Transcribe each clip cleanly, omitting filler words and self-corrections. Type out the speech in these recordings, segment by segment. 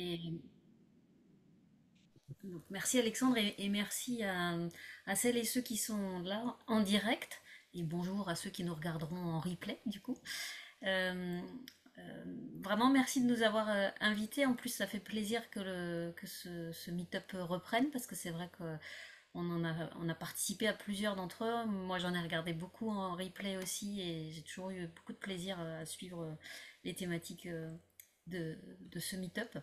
Et donc, merci Alexandre et merci à celles et ceux qui sont là en direct. Et bonjour à ceux qui nous regarderont en replay du coup. Euh, euh, Vraiment merci de nous avoir invités. En plus, ça fait plaisir que ce meet-up reprenne parce que c'est vrai on a participé à plusieurs d'entre eux. Moi, j'en ai regardé beaucoup en replay aussi et j'ai toujours eu beaucoup de plaisir à suivre les thématiques de ce meet-up.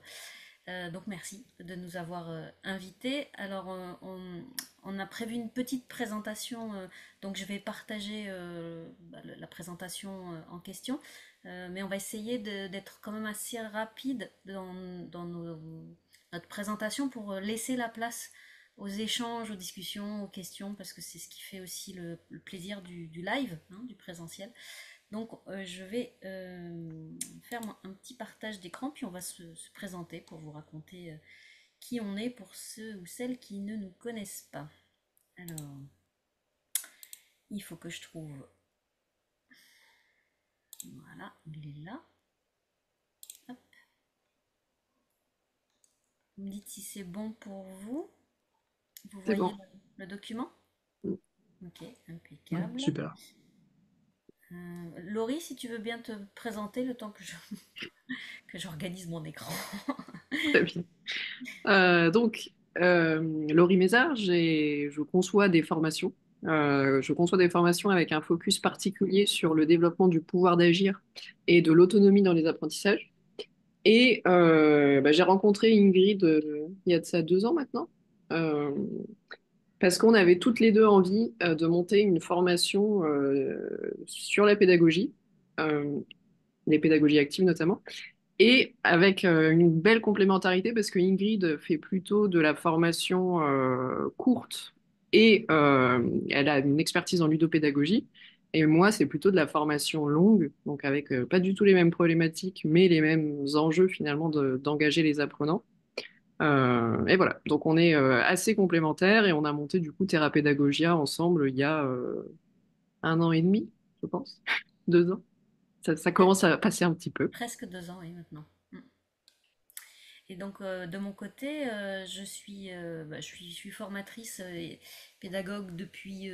Donc merci de nous avoir invités. Alors on a prévu une petite présentation, donc je vais partager la présentation en question, mais on va essayer d'être quand même assez rapide notre présentation pour laisser la place aux échanges, aux discussions, aux questions, parce que c'est ce qui fait aussi le plaisir du live, hein, du présentiel. Donc je vais faire un petit partage d'écran, puis on va se présenter pour vous raconter qui on est pour ceux ou celles qui ne nous connaissent pas. Alors, il faut que je trouve... Voilà, il est là. Hop. Vous me dites si c'est bon pour vous. Vous C'est voyez bon. le document? Ok, Ouais, impeccable. super. Laurie, si tu veux bien te présenter le temps que j'organise mon écran. Très bien. Laurie Mézard, je conçois des formations. Je conçois des formations avec un focus particulier sur le développement du pouvoir d'agir et de l'autonomie dans les apprentissages. J'ai rencontré Ingrid il y a de ça 2 ans maintenant, euh, parce qu'on avait toutes les deux envie de monter une formation sur la pédagogie, euh, les pédagogies actives notamment. Et avec une belle complémentarité parce que Ingrid fait plutôt de la formation courte et elle a une expertise en ludopédagogie. Et moi, c'est plutôt de la formation longue, donc avec pas du tout les mêmes problématiques, mais les mêmes enjeux finalement d'engager les apprenants. Et voilà, donc on est assez complémentaires et on a monté du coup Thérapédagogia ensemble il y a 1 an et demi, je pense, 2 ans. Ça commence à passer un petit peu. Presque 2 ans, oui, maintenant. Et donc, de mon côté, je suis formatrice et pédagogue depuis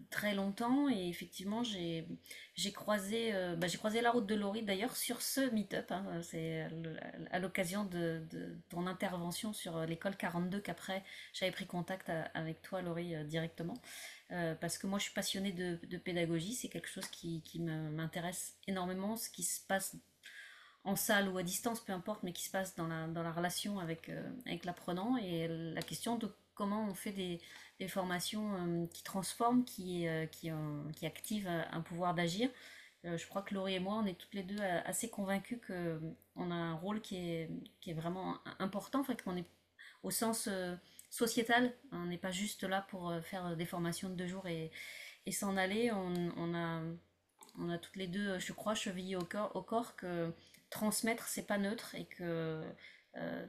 très longtemps. Et effectivement, j'ai croisé la route de Laurie d'ailleurs sur ce meet-up, hein. C'est à l'occasion de ton intervention sur l'école 42 qu'après j'avais pris contact avec toi, Laurie, directement. Parce que moi, je suis passionnée de pédagogie. C'est quelque chose qui m'intéresse énormément, ce qui se passe en salle ou à distance, peu importe, mais qui se passe dans la relation avec l'apprenant et la question de comment on fait des formations qui transforment, qui activent un pouvoir d'agir. Je crois que Laurie et moi, on est toutes les deux assez convaincus qu'on a un rôle qui est vraiment important, en fait, qu'on est au sens sociétal, on n'est pas juste là pour faire des formations de 2 jours et s'en aller. On a toutes les deux, je crois, chevillé au corps que transmettre, c'est pas neutre et que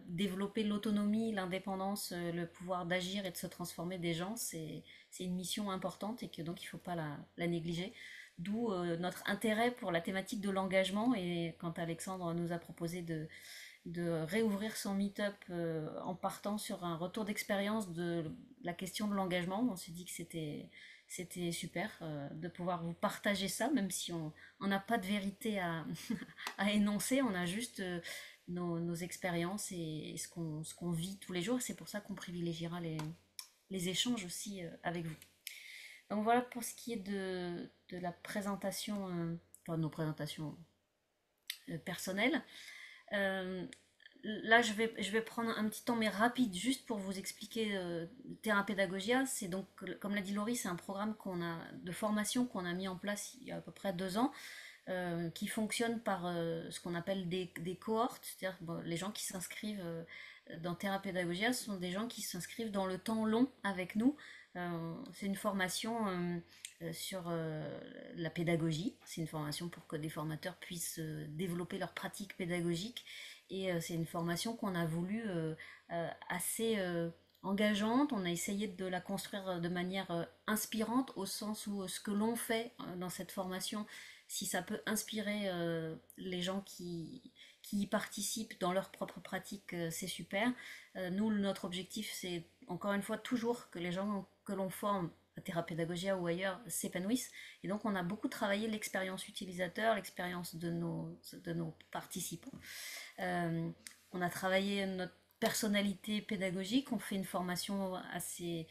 développer l'autonomie, l'indépendance, le pouvoir d'agir et de se transformer des gens, c'est une mission importante et que donc il ne faut pas la négliger. D'où notre intérêt pour la thématique de l'engagement et quand Alexandre nous a proposé de réouvrir son meet-up en partant sur un retour d'expérience de la question de l'engagement, on s'est dit que c'était super de pouvoir vous partager ça, même si on n'a pas de vérité à énoncer, on a juste nos expériences et ce qu'on vit tous les jours. C'est pour ça qu'on privilégiera les échanges aussi avec vous. Donc voilà pour ce qui est de la présentation, enfin nos présentations personnelles. Euh, Là, je vais prendre un petit temps, mais rapide, juste pour vous expliquer Terra Pédagogia. C'est donc, comme l'a dit Laurie, c'est un programme de formation qu'on a mis en place il y a à peu près 2 ans, qui fonctionne par ce qu'on appelle des cohortes, c'est-à-dire bon, les gens qui s'inscrivent dans Terra Pédagogia sont des gens qui s'inscrivent dans le temps long avec nous. C'est une formation sur la pédagogie, c'est une formation pour que des formateurs puissent développer leur pratique pédagogique et c'est une formation qu'on a voulu assez engageante. On a essayé de la construire de manière inspirante au sens où ce que l'on fait dans cette formation, si ça peut inspirer les gens qui y participent dans leur propre pratique, c'est super. Nous, notre objectif, c'est encore une fois toujours que les gens que l'on forme à Thérapédagogia ou ailleurs s'épanouissent. Et donc, on a beaucoup travaillé l'expérience utilisateur, l'expérience de nos participants. Euh, on a travaillé notre personnalité pédagogique. On fait une formation assez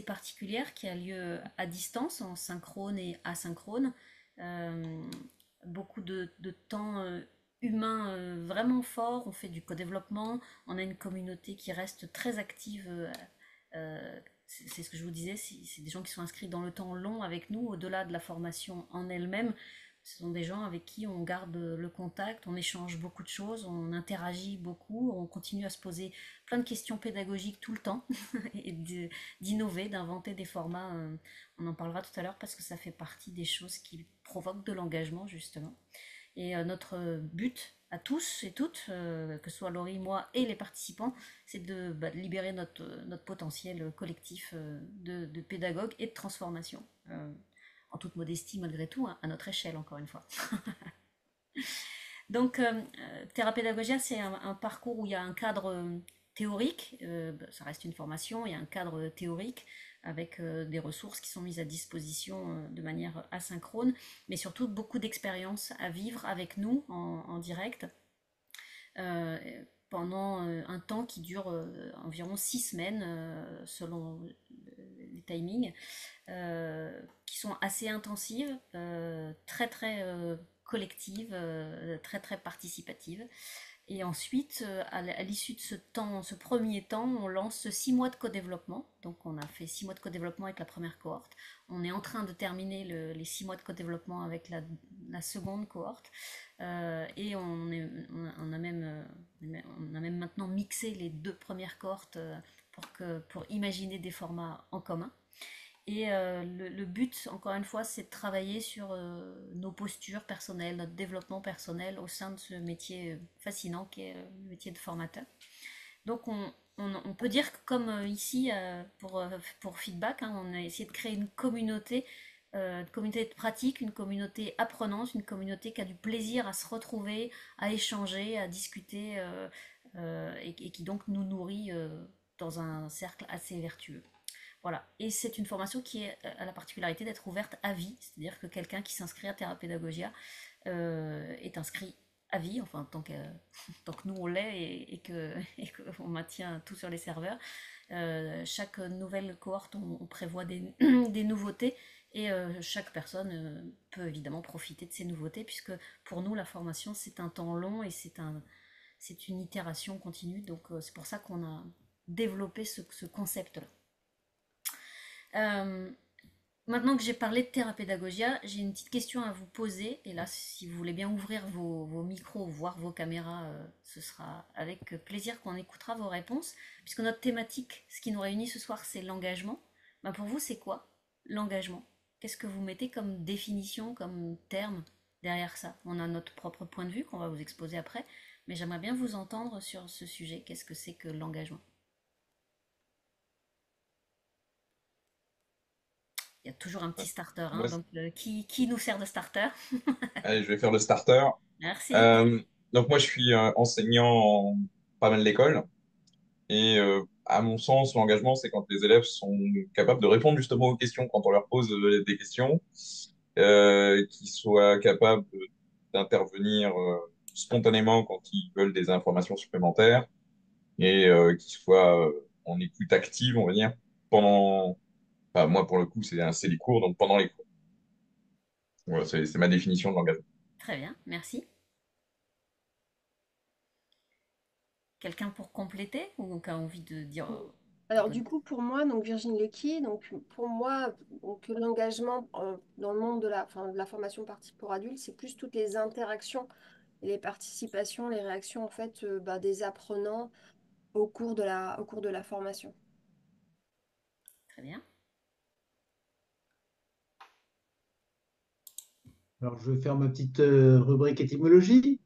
particulière qui a lieu à distance, en synchrone et asynchrone. Euh, Beaucoup de temps humain vraiment fort. On fait du co-développement. On a une communauté qui reste très active. C'est ce que je vous disais, c'est des gens qui sont inscrits dans le temps long avec nous, au-delà de la formation en elle-même. Ce sont des gens avec qui on garde le contact, on échange beaucoup de choses, on interagit beaucoup, on continue à se poser plein de questions pédagogiques tout le temps et d'innover, d'inventer des formats. On en parlera tout à l'heure parce que ça fait partie des choses qui provoquent de l'engagement justement. Et notre but à tous et toutes, que ce soit Laurie, moi et les participants, c'est de libérer notre potentiel collectif de pédagogue et de transformation. En toute modestie malgré tout, hein, à notre échelle encore une fois. Donc, Thérapédagogia, c'est un parcours où il y a un cadre théorique, ça reste une formation, il y a un cadre théorique avec des ressources qui sont mises à disposition de manière asynchrone, mais surtout beaucoup d'expériences à vivre avec nous en direct euh, pendant un temps qui dure environ 6 semaines selon les timings, qui sont assez intensives, très collectives, très participatives. Et ensuite, à l'issue de ce premier temps, on lance 6 mois de co-développement. Donc on a fait 6 mois de co-développement avec la première cohorte. On est en train de terminer les 6 mois de co-développement avec la seconde cohorte. Et on a même maintenant mixé les 2 premières cohortes pour imaginer des formats en commun. Et le but, encore une fois, c'est de travailler sur nos postures personnelles, notre développement personnel au sein de ce métier fascinant qui est le métier de formateur. Donc on peut dire que comme ici, pour feedback, hein, on a essayé de créer une communauté de pratique, une communauté apprenante, une communauté qui a du plaisir à se retrouver, à échanger, à discuter, et qui donc nous nourrit dans un cercle assez vertueux. Voilà. Et c'est une formation qui a la particularité d'être ouverte à vie, c'est-à-dire que quelqu'un qui s'inscrit à Thérapédagogia est inscrit à vie, enfin tant que nous on l'est et qu'on maintient tout sur les serveurs. Chaque nouvelle cohorte, on prévoit des nouveautés et chaque personne peut évidemment profiter de ces nouveautés puisque pour nous la formation c'est un temps long et c'est une itération continue. Donc c'est pour ça qu'on a développé ce concept-là. Euh, Maintenant que j'ai parlé de Thérapédagogia, j'ai une petite question à vous poser. Et là, si vous voulez bien ouvrir vos micros, voir vos caméras, ce sera avec plaisir qu'on écoutera vos réponses. Puisque notre thématique, ce qui nous réunit ce soir, c'est l'engagement. Ben pour vous, c'est quoi l'engagement? Qu'est-ce que vous mettez comme définition, comme terme derrière ça? On a notre propre point de vue qu'on va vous exposer après. Mais j'aimerais bien vous entendre sur ce sujet. Qu'est-ce que c'est que l'engagement? Il y a toujours un petit starter, hein, Moi, donc qui nous sert de starter? allez, je vais faire le starter. Merci. Euh, donc moi, je suis enseignant en pas mal d'écoles. Et à mon sens, l'engagement, c'est quand les élèves sont capables de répondre justement aux questions, quand on leur pose des questions, qu'ils soient capables d'intervenir spontanément quand ils veulent des informations supplémentaires et qu'ils soient en écoute active, on va dire, pendant... Enfin, moi, pour le coup, c'est les cours, donc pendant les cours. Voilà, c'est ma définition de l'engagement. Très bien, merci. Quelqu'un pour compléter ou qui a envie de dire Alors du coup, pour moi, donc Virginie Lecky, donc pour moi, donc l'engagement dans le monde de de la formation partie pour adultes, c'est plus toutes les interactions et les participations, les réactions en fait des apprenants au cours de la formation. très bien. Alors, je vais faire ma petite rubrique étymologie.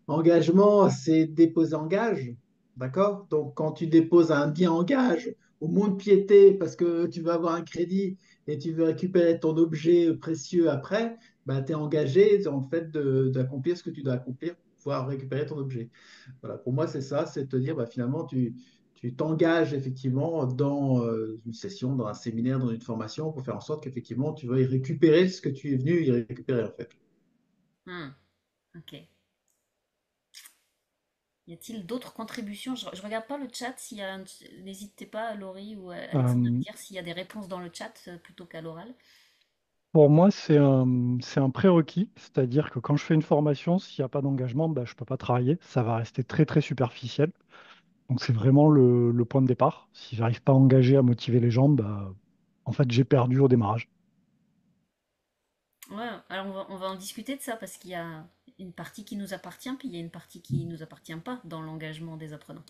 Engagement, c'est déposer en gage. D'accord? Donc, quand tu déposes un bien en gage, au mont de piété, parce que tu vas avoir un crédit et tu veux récupérer ton objet précieux après, bah, tu es engagé en fait d'accomplir ce que tu dois accomplir pour pouvoir récupérer ton objet. Voilà, pour moi, c'est ça, c'est de te dire, bah, finalement, tu t'engages effectivement dans une session, dans un séminaire, dans une formation pour faire en sorte qu'effectivement, tu veuilles récupérer ce que tu es venu y récupérer en fait. Hmm, ok. Y a-t-il d'autres contributions? Je regarde pas le chat. N'hésitez pas, Laurie ou Alexandre, à me Euh, dire s'il y a des réponses dans le chat plutôt qu'à l'oral. pour moi, c'est un prérequis, c'est-à-dire que quand je fais une formation, s'il n'y a pas d'engagement, bah, je ne peux pas travailler. Ça va rester très très superficiel. Donc c'est vraiment le point de départ. Si j'arrive pas à engager, à motiver les gens, bah, en fait, j'ai perdu au démarrage. Ouais, alors on va en discuter de ça parce qu'il y a une partie qui nous appartient, puis il y a une partie qui nous appartient pas dans l'engagement des apprenants.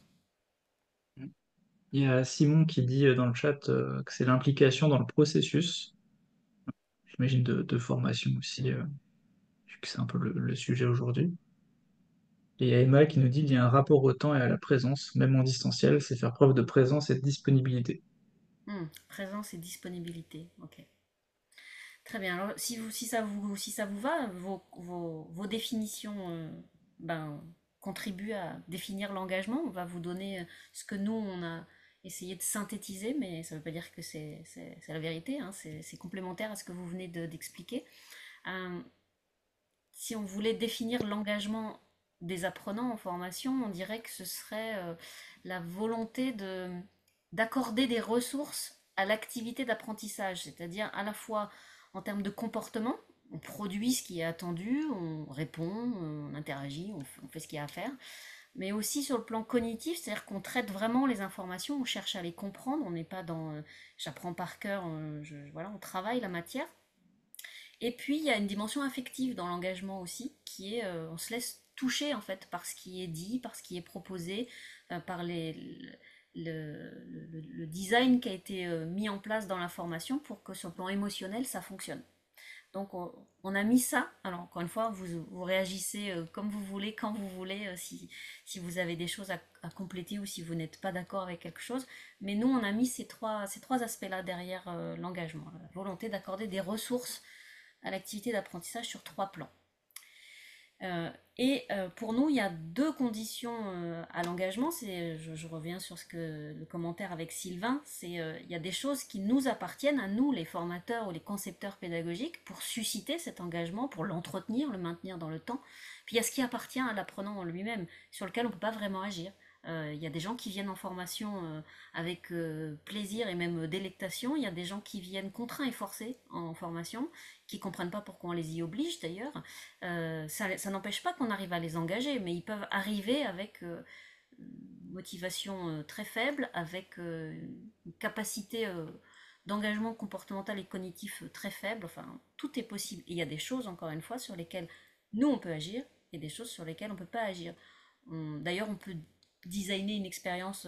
Il y a Simon qui dit dans le chat que c'est l'implication dans le processus, j'imagine de formation aussi, vu que c'est un peu le sujet aujourd'hui. Et il y a Emma qui nous dit qu'il y a un rapport au temps et à la présence, même en distanciel, c'est faire preuve de présence et de disponibilité. Présence et disponibilité. Ok. Très bien. Alors, si ça vous va, vos définitions ben, contribuent à définir l'engagement. On va vous donner ce que nous, on a essayé de synthétiser, mais ça ne veut pas dire que c'est la vérité. Hein. C'est complémentaire à ce que vous venez d'expliquer. Euh, si on voulait définir l'engagement des apprenants en formation, on dirait que ce serait la volonté d'accorder des ressources à l'activité d'apprentissage, c'est-à-dire à la fois en termes de comportement, on produit ce qui est attendu, on répond, on interagit, on fait ce qu'il y a à faire, mais aussi sur le plan cognitif, c'est-à-dire qu'on traite vraiment les informations, on cherche à les comprendre, on n'est pas dans j'apprends par cœur, voilà, on travaille la matière. Et puis il y a une dimension affective dans l'engagement aussi, qui est on se laisse toucher en fait par ce qui est dit, par ce qui est proposé, par le design qui a été mis en place dans la formation pour que sur le plan émotionnel ça fonctionne. Donc on a mis ça. Alors encore une fois, vous réagissez comme vous voulez, quand vous voulez, si vous avez des choses à compléter ou si vous n'êtes pas d'accord avec quelque chose. Mais nous, on a mis ces trois aspects-là derrière l'engagement. La volonté d'accorder des ressources à l'activité d'apprentissage sur trois plans. Pour nous, il y a deux conditions à l'engagement. Je reviens sur le commentaire avec Sylvain. Il y a des choses qui nous appartiennent à nous, les formateurs ou les concepteurs pédagogiques, pour susciter cet engagement, pour l'entretenir, le maintenir dans le temps. Puis il y a ce qui appartient à l'apprenant en lui-même, sur lequel on ne peut pas vraiment agir. Il y a des gens qui viennent en formation avec plaisir et même délectation. Il y a des gens qui viennent contraints et forcés en formation, qui ne comprennent pas pourquoi on les y oblige d'ailleurs. Ça n'empêche pas qu'on arrive à les engager, mais ils peuvent arriver avec une motivation très faible, avec une capacité d'engagement comportemental et cognitif très faible. Enfin, tout est possible. Et il y a des choses, encore une fois, sur lesquelles nous, on peut agir, et des choses sur lesquelles on ne peut pas agir. D'ailleurs, on peut designer une expérience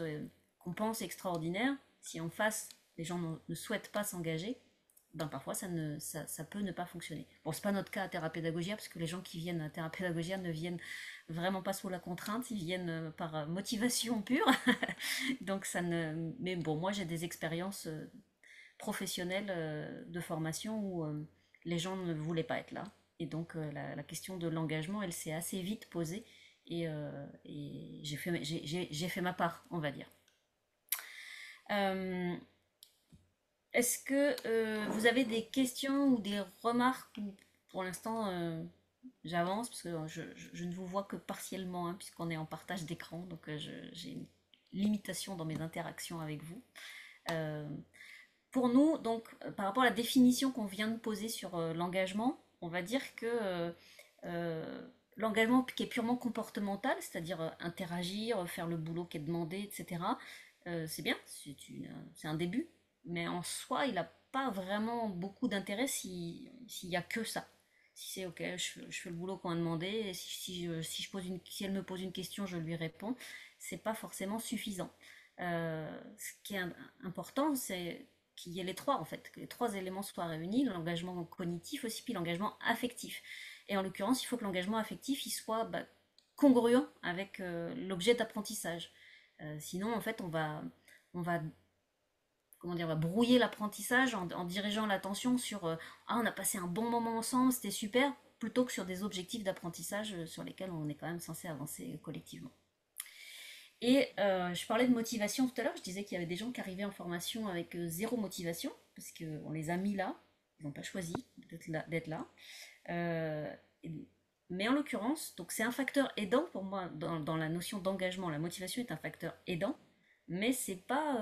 qu'on pense extraordinaire. Si en face, les gens ne souhaitent pas s'engager, ben parfois ça peut ne pas fonctionner. Bon, c'est pas notre cas à Thérapédagogia, parce que les gens qui viennent à Thérapédagogia ne viennent vraiment pas sous la contrainte, ils viennent par motivation pure. Donc ça ne. Mais bon, moi j'ai des expériences professionnelles de formation où les gens ne voulaient pas être là. Et donc la question de l'engagement, elle s'est assez vite posée et j'ai fait ma part, on va dire. Est-ce que vous avez des questions ou des remarques ou pour l'instant j'avance parce que je ne vous vois que partiellement hein, puisqu'on est en partage d'écran donc j'ai une limitation dans mes interactions avec vous. Euh, pour nous donc par rapport à la définition qu'on vient de poser sur l'engagement, on va dire que l'engagement qui est purement comportemental, c'est-à-dire interagir, faire le boulot qui est demandé, etc. C'est bien, c'est un début, mais en soi, il n'a pas vraiment beaucoup d'intérêt s'il n'y a que ça. Si c'est ok, je fais le boulot qu'on a demandé, et si elle me pose une question, je lui réponds, c'est pas forcément suffisant. Ce qui est important, c'est qu'il y ait les trois en fait, que les trois éléments soient réunis, l'engagement cognitif aussi, puis l'engagement affectif. Et en l'occurrence, il faut que l'engagement affectif il soit congruent avec l'objet d'apprentissage. Sinon, en fait, on va comment dire, va brouiller l'apprentissage en dirigeant l'attention sur ah, on a passé un bon moment ensemble, c'était super, plutôt que sur des objectifs d'apprentissage sur lesquels on est quand même censé avancer collectivement. Et je parlais de motivation tout à l'heure, je disais qu'il y avait des gens qui arrivaient en formation avec zéro motivation, parce qu'on les a mis là, ils n'ont pas choisi d'être là. Euh, mais en l'occurrence, donc c'est un facteur aidant pour moi dans la notion d'engagement. La motivation est un facteur aidant, mais c'est pas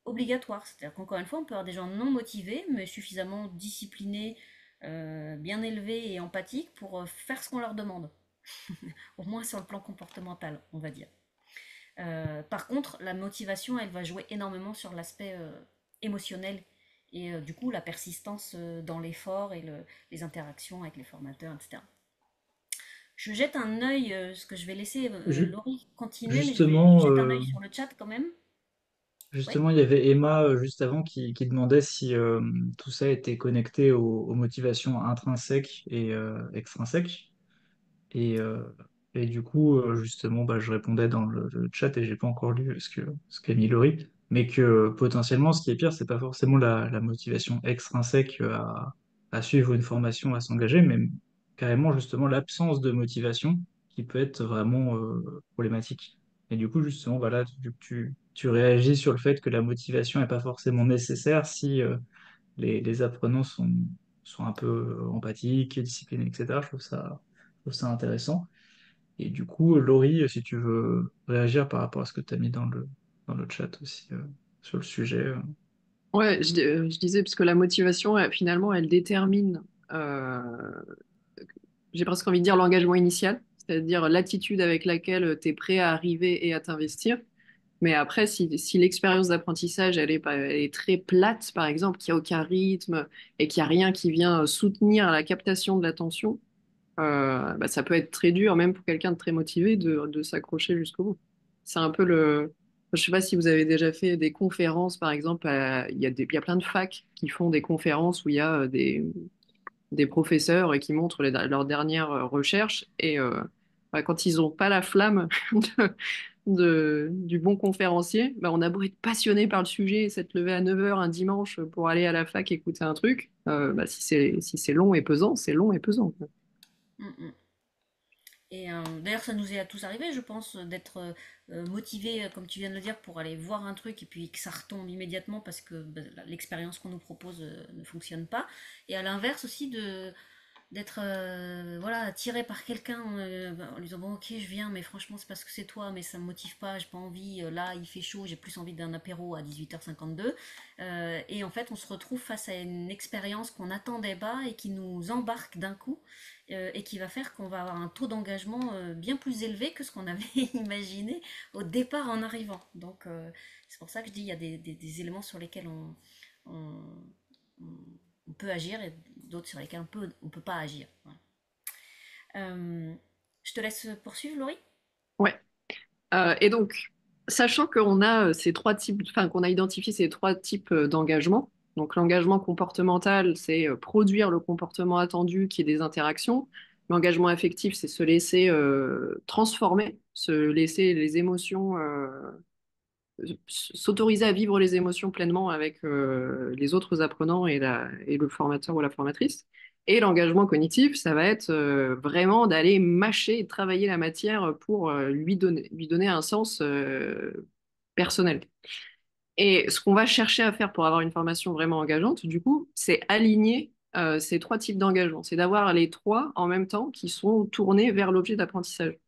obligatoire. C'est-à-dire qu'encore une fois, on peut avoir des gens non motivés, mais suffisamment disciplinés, bien élevés et empathiques pour faire ce qu'on leur demande. Au moins sur le plan comportemental, on va dire. Par contre, la motivation, elle va jouer énormément sur l'aspect émotionnel et du coup la persistance dans l'effort et les interactions avec les formateurs, etc. Je jette un œil, ce que je vais laisser Ju- Laurie continuer, mais je Justement, jette un œil sur le chat quand même. Oui. justement, il y avait Emma juste avant qui demandait si tout ça était connecté aux motivations intrinsèques et extrinsèques. Et, euh, et du coup, justement, bah, je répondais dans le chat et j'ai pas encore lu ce qu'a mis Laurie, mais que potentiellement, ce qui est pire, c'est pas forcément la motivation extrinsèque à suivre une formation, à s'engager, mais carrément justement l'absence de motivation qui peut être vraiment problématique. Et du coup, justement, voilà, vu que tu réagis sur le fait que la motivation n'est pas forcément nécessaire si les apprenants sont un peu empathiques, disciplinés, etc. Je trouve ça intéressant. Et du coup, Laurie, si tu veux réagir par rapport à ce que tu as mis dans le chat aussi sur le sujet. Ouais, je disais, parce que la motivation, finalement, elle détermine, euh, j'ai presque envie de dire l'engagement initial, c'est-à-dire l'attitude avec laquelle tu es prêt à arriver et à t'investir. Mais après, si l'expérience d'apprentissage, elle est très plate, par exemple, qu'il n'y a aucun rythme et qu'il n'y a rien qui vient soutenir la captation de l'attention, bah, ça peut être très dur, même pour quelqu'un de très motivé, de s'accrocher jusqu'au bout. C'est un peu le... Je sais pas si vous avez déjà fait des conférences, par exemple, il y a plein de facs qui font des conférences où il y a des professeurs qui montrent leurs dernières recherches et bah, quand ils n'ont pas la flamme du bon conférencier, bah, on a beau être passionné par le sujet et s'être levé à 9 heures un dimanche pour aller à la fac écouter un truc, bah, si c'est long et pesant, c'est long et pesant, quoi. Mm, mm. Et d'ailleurs, ça nous est à tous arrivé, je pense, d'être motivé, comme tu viens de le dire, pour aller voir un truc et puis que ça retombe immédiatement parce que bah, l'expérience qu'on nous propose ne fonctionne pas. Et à l'inverse aussi d'être voilà, attiré par quelqu'un en lui disant bon ok je viens mais franchement c'est parce que c'est toi mais ça me motive pas, j'ai pas envie, là il fait chaud, j'ai plus envie d'un apéro à 18h52 et en fait on se retrouve face à une expérience qu'on n'attendait pas et qui nous embarque d'un coup et qui va faire qu'on va avoir un taux d'engagement bien plus élevé que ce qu'on avait imaginé au départ en arrivant. Donc c'est pour ça que je dis il y a des éléments sur lesquels on, on peut agir et d'autres sur lesquels on peut pas agir. Voilà. Je te laisse poursuivre, Laurie. Ouais. Et donc, sachant qu'on a ces trois types, enfin qu'on a identifié ces trois types d'engagement. Donc l'engagement comportemental, c'est produire le comportement attendu qui est des interactions. L'engagement affectif, c'est se laisser transformer, se laisser les émotions, s'autoriser à vivre les émotions pleinement avec les autres apprenants et le formateur ou la formatrice. Et l'engagement cognitif, ça va être vraiment d'aller mâcher et travailler la matière pour lui donner un sens personnel. Et ce qu'on va chercher à faire pour avoir une formation vraiment engageante, du coup, c'est aligner ces trois types d'engagement. C'est d'avoir les trois en même temps qui sont tournés vers l'objet d'apprentissage.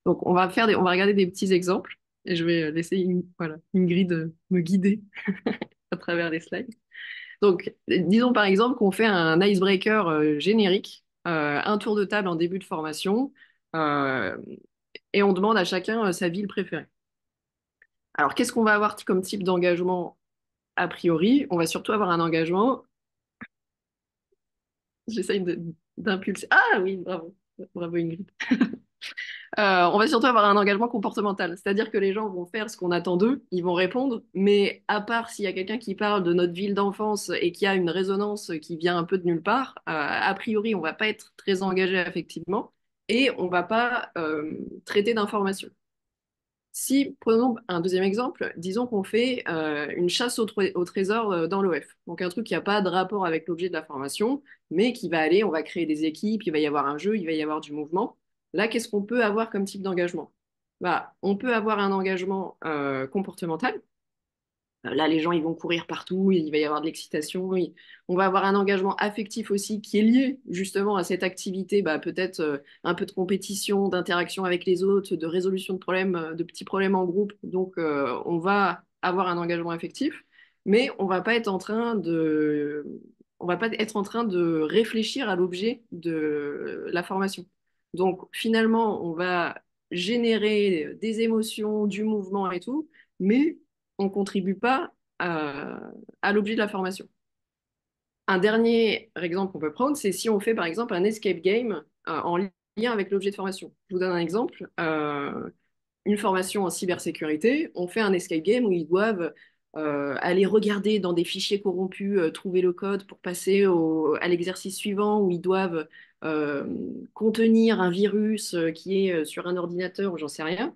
Donc, on va regarder des petits exemples et je vais laisser voilà, Ingrid me guider à travers les slides. Donc, disons par exemple qu'on fait un icebreaker générique, un tour de table en début de formation, euh, et on demande à chacun sa ville préférée. Alors, qu'est-ce qu'on va avoir comme type d'engagement a priori? On va surtout avoir un engagement. J'essaye d'impulser. Ah oui, bravo. Bravo Ingrid. On va surtout avoir un engagement comportemental, c'est-à-dire que les gens vont faire ce qu'on attend d'eux, ils vont répondre, mais à part s'il y a quelqu'un qui parle de notre ville d'enfance et qui a une résonance qui vient un peu de nulle part, a priori, on va pas être très engagé affectivement et on va pas traiter d'informations. Si, prenons un deuxième exemple, disons qu'on fait une chasse au trésor dans l'OF. Donc un truc qui n'a pas de rapport avec l'objet de la formation, mais qui va aller, on va créer des équipes, il va y avoir un jeu, il va y avoir du mouvement. Là, qu'est-ce qu'on peut avoir comme type d'engagement? Bah, on peut avoir un engagement comportemental. Là, les gens, ils vont courir partout, il va y avoir de l'excitation. On va avoir un engagement affectif aussi qui est lié justement à cette activité, bah, peut-être un peu de compétition, d'interaction avec les autres, de résolution de problèmes, de petits problèmes en groupe. Donc, on va avoir un engagement affectif, mais on va pas être en train de réfléchir à l'objet de la formation. Donc, finalement, on va générer des émotions, du mouvement et tout, mais on ne contribue pas à l'objet de la formation. Un dernier exemple qu'on peut prendre, c'est si on fait par exemple un escape game en lien avec l'objet de formation. Je vous donne un exemple. Une formation en cybersécurité, on fait un escape game où ils doivent aller regarder dans des fichiers corrompus, trouver le code pour passer à l'exercice suivant, où ils doivent euh, contenir un virus qui est sur un ordinateur ou j'en sais rien.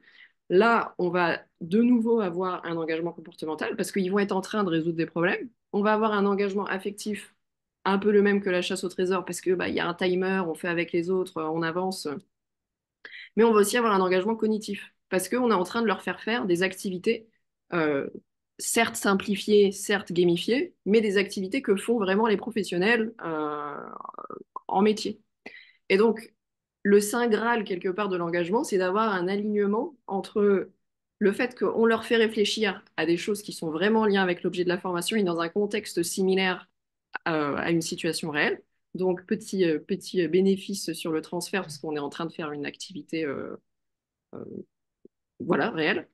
Là, on va de nouveau avoir un engagement comportemental parce qu'ils vont être en train de résoudre des problèmes. On va avoir un engagement affectif un peu le même que la chasse au trésor parce que bah, il y a un timer, on fait avec les autres, on avance. Mais on va aussi avoir un engagement cognitif parce qu'on est en train de leur faire faire des activités, euh, certes simplifiées, certes gamifiées, mais des activités que font vraiment les professionnels en métier. Et donc, le saint graal quelque part de l'engagement, c'est d'avoir un alignement entre le fait qu'on leur fait réfléchir à des choses qui sont vraiment en lien avec l'objet de la formation et dans un contexte similaire à une situation réelle. Donc, petit bénéfice sur le transfert, parce qu'on est en train de faire une activité euh, voilà, réelle.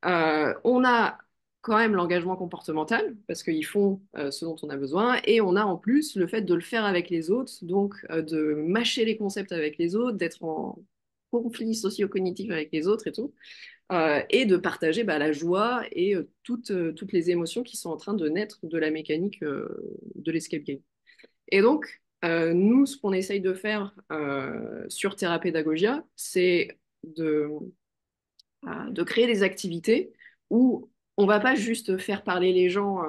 On a quand même l'engagement comportemental, parce qu'ils font ce dont on a besoin, et on a en plus le fait de le faire avec les autres, donc de mâcher les concepts avec les autres, d'être en conflit socio-cognitif avec les autres et tout, et de partager bah, la joie et toutes les émotions qui sont en train de naître de la mécanique de l'escape game. Et donc, nous, ce qu'on essaye de faire sur Terra Pédagogia, c'est de créer des activités où on va pas juste faire parler les gens,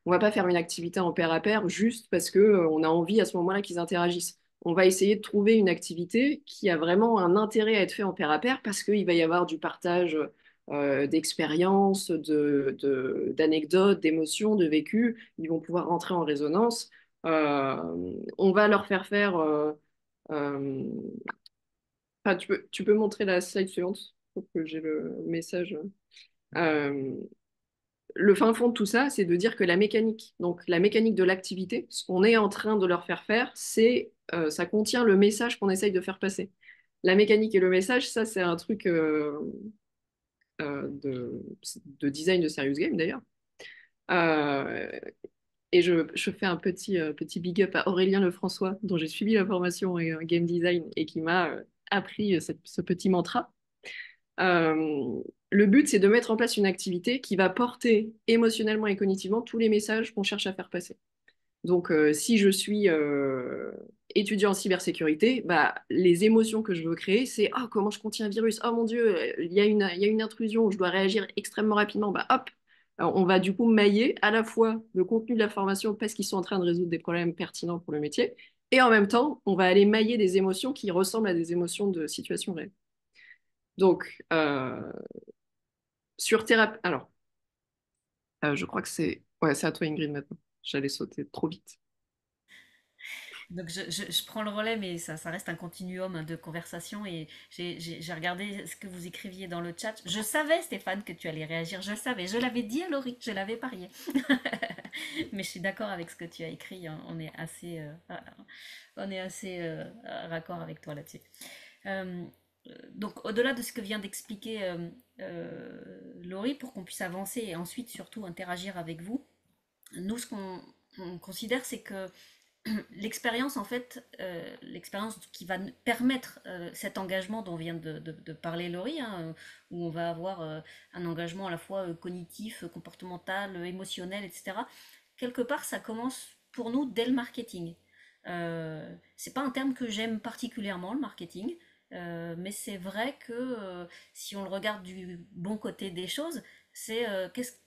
on va pas faire une activité en pair à pair juste parce que on a envie à ce moment-là qu'ils interagissent. On va essayer de trouver une activité qui a vraiment un intérêt à être fait en pair à pair parce qu'il va y avoir du partage d'expériences, d'anecdotes, d'émotions, de vécus. Ils vont pouvoir rentrer en résonance. On va leur faire faire. Euh, enfin, tu peux montrer la slide suivante pour que j'ai le message. Euh, le fin fond de tout ça, c'est de dire que la mécanique, donc la mécanique de l'activité, ce qu'on est en train de leur faire faire, ça contient le message qu'on essaye de faire passer. La mécanique et le message, ça c'est un truc de design de Serious Game d'ailleurs. Euh, et je fais un petit big up à Aurélien Lefrançois, dont j'ai suivi la formation en game design et qui m'a appris ce petit mantra. Le but, c'est de mettre en place une activité qui va porter émotionnellement et cognitivement tous les messages qu'on cherche à faire passer. Donc, si je suis étudiant en cybersécurité, bah, les émotions que je veux créer, c'est oh, comment je contiens un virus, oh mon Dieu, il y a une intrusion, je dois réagir extrêmement rapidement. Bah, hop, alors, on va du coup mailler à la fois le contenu de la formation parce qu'ils sont en train de résoudre des problèmes pertinents pour le métier, et en même temps, on va aller mailler des émotions qui ressemblent à des émotions de situation réelle. Donc, sur thérapie. Alors, je crois que c'est. Ouais, c'est à toi, Ingrid, maintenant. J'allais sauter trop vite. Donc je prends le relais, mais ça reste un continuum de conversation et j'ai regardé ce que vous écriviez dans le chat. Je savais, Stéphane, que tu allais réagir. Je savais, je l'avais dit à Laurie, je l'avais parié. Mais je suis d'accord avec ce que tu as écrit. On est assez raccord avec toi là-dessus. Euh, donc au-delà de ce que vient d'expliquer Laurie, pour qu'on puisse avancer et ensuite surtout interagir avec vous, nous ce qu'on on considère, c'est que l'expérience, en fait, l'expérience qui va permettre cet engagement dont vient de parler Laurie, hein, où on va avoir un engagement à la fois cognitif, comportemental, émotionnel, etc. Quelque part, ça commence pour nous dès le marketing. C'est pas un terme que j'aime particulièrement, le marketing. Mais c'est vrai que si on le regarde du bon côté des choses, c'est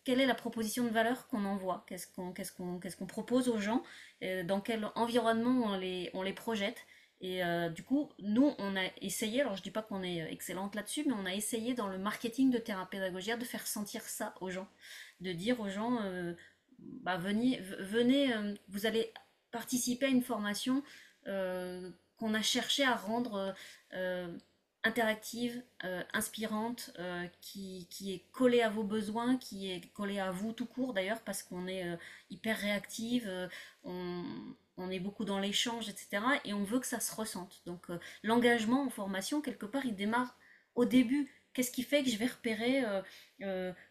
quelle est la proposition de valeur qu'on envoie, qu'est-ce qu'on propose aux gens, dans quel environnement on les projette. Et du coup, nous, on a essayé, alors je dis pas qu'on est excellente là-dessus, mais on a essayé dans le marketing de thérapédagogie de faire sentir ça aux gens, de dire aux gens, bah, venez, vous allez participer à une formation qu'on a cherché à rendre euh, interactive, inspirante, qui est collée à vos besoins, qui est collée à vous tout court d'ailleurs, parce qu'on est hyper réactive, on est beaucoup dans l'échange, etc. Et on veut que ça se ressente. Donc l'engagement en formation, quelque part, il démarre au début. Qu'est-ce qui fait que je vais repérer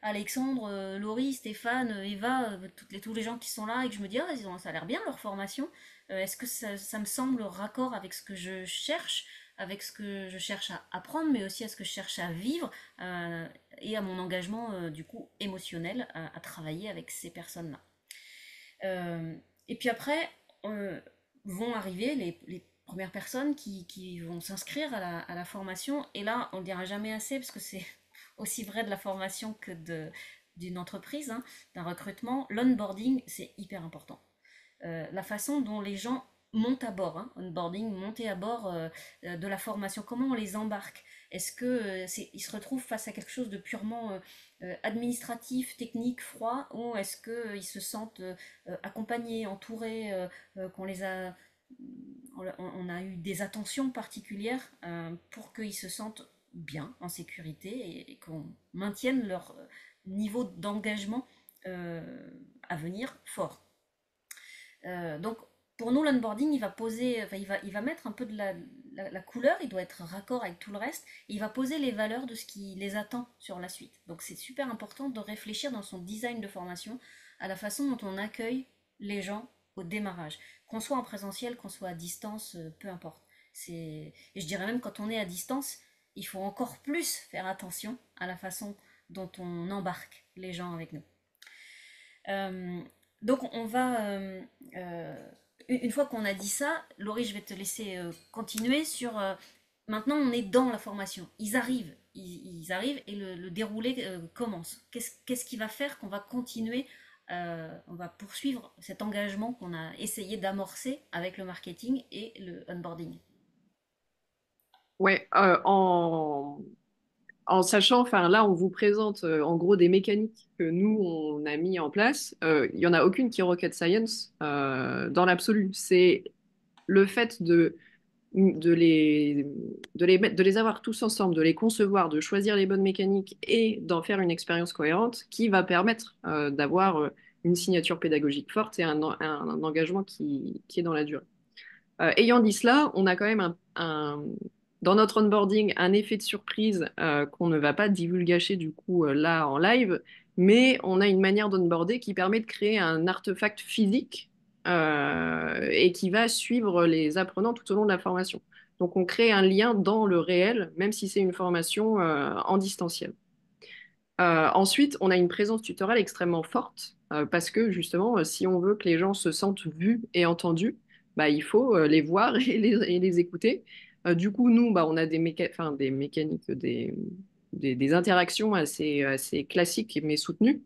Alexandre, Laurie, Stéphane, Eva, tous les gens qui sont là et que je me dis, ah, ça a l'air bien leur formation. Est-ce que ça me semble raccord avec ce que je cherche, avec ce que je cherche à apprendre, mais aussi à ce que je cherche à vivre et à mon engagement du coup émotionnel à travailler avec ces personnes-là. Et puis après, euh, vont arriver les premières personnes qui vont s'inscrire à la formation. Et là, on ne dira jamais assez, parce que c'est aussi vrai de la formation que d'une entreprise, hein, d'un recrutement. L'onboarding, c'est hyper important. La façon dont les gens montent à bord, hein, onboarding, monter à bord de la formation, comment on les embarque. Est-ce que ils se retrouvent face à quelque chose de purement administratif, technique, froid, ou est-ce qu'ils se sentent accompagnés, entourés, qu'on les a, on a eu des attentions particulières pour qu'ils se sentent bien, en sécurité, et qu'on maintienne leur niveau d'engagement à venir fort. Donc, pour nous, l'onboarding, il va poser, enfin, il va mettre un peu de la couleur, il doit être raccord avec tout le reste, et il va poser les valeurs de ce qui les attend sur la suite. Donc, c'est super important de réfléchir dans son design de formation à la façon dont on accueille les gens au démarrage. Qu'on soit en présentiel, qu'on soit à distance, peu importe. Et je dirais même quand on est à distance, il faut encore plus faire attention à la façon dont on embarque les gens avec nous. Euh, donc on va, une fois qu'on a dit ça, Laurie, je vais te laisser continuer sur... maintenant on est dans la formation, ils arrivent et le déroulé commence. Qu'est-ce qui va faire qu'on va continuer, on va poursuivre cet engagement qu'on a essayé d'amorcer avec le marketing et le onboarding. Ouais, en sachant, enfin là, on vous présente en gros des mécaniques que nous, on a mis en place. Il n'y en a aucune qui est rocket science dans l'absolu. C'est le fait de les, de les avoir tous ensemble, de les concevoir, de choisir les bonnes mécaniques et d'en faire une expérience cohérente qui va permettre d'avoir une signature pédagogique forte et un engagement qui est dans la durée. Ayant dit cela, on a quand même dans notre onboarding un effet de surprise qu'on ne va pas divulgacher du coup là en live, mais on a une manière d'onboarder qui permet de créer un artefact physique et qui va suivre les apprenants tout au long de la formation. Donc on crée un lien dans le réel, même si c'est une formation en distanciel. Ensuite, on a une présence tutorale extrêmement forte parce que justement, si on veut que les gens se sentent vus et entendus, bah, il faut les voir et les écouter. Du coup, nous, bah, on a enfin, des mécaniques, des interactions assez classiques mais soutenues.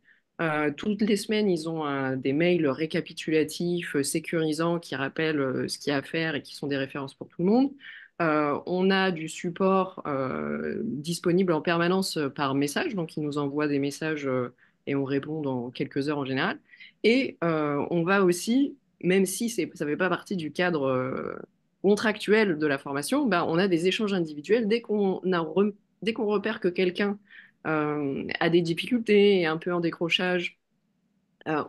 Toutes les semaines, ils ont des mails récapitulatifs, sécurisants, qui rappellent ce qu'il y a à faire et qui sont des références pour tout le monde. On a du support disponible en permanence par message, donc ils nous envoient des messages et on répond dans quelques heures en général. Et on va aussi, même si ça ne fait pas partie du cadre contractuel de la formation, bah, on a des échanges individuels dès qu'on repère que quelqu'un a des difficultés, est un peu en décrochage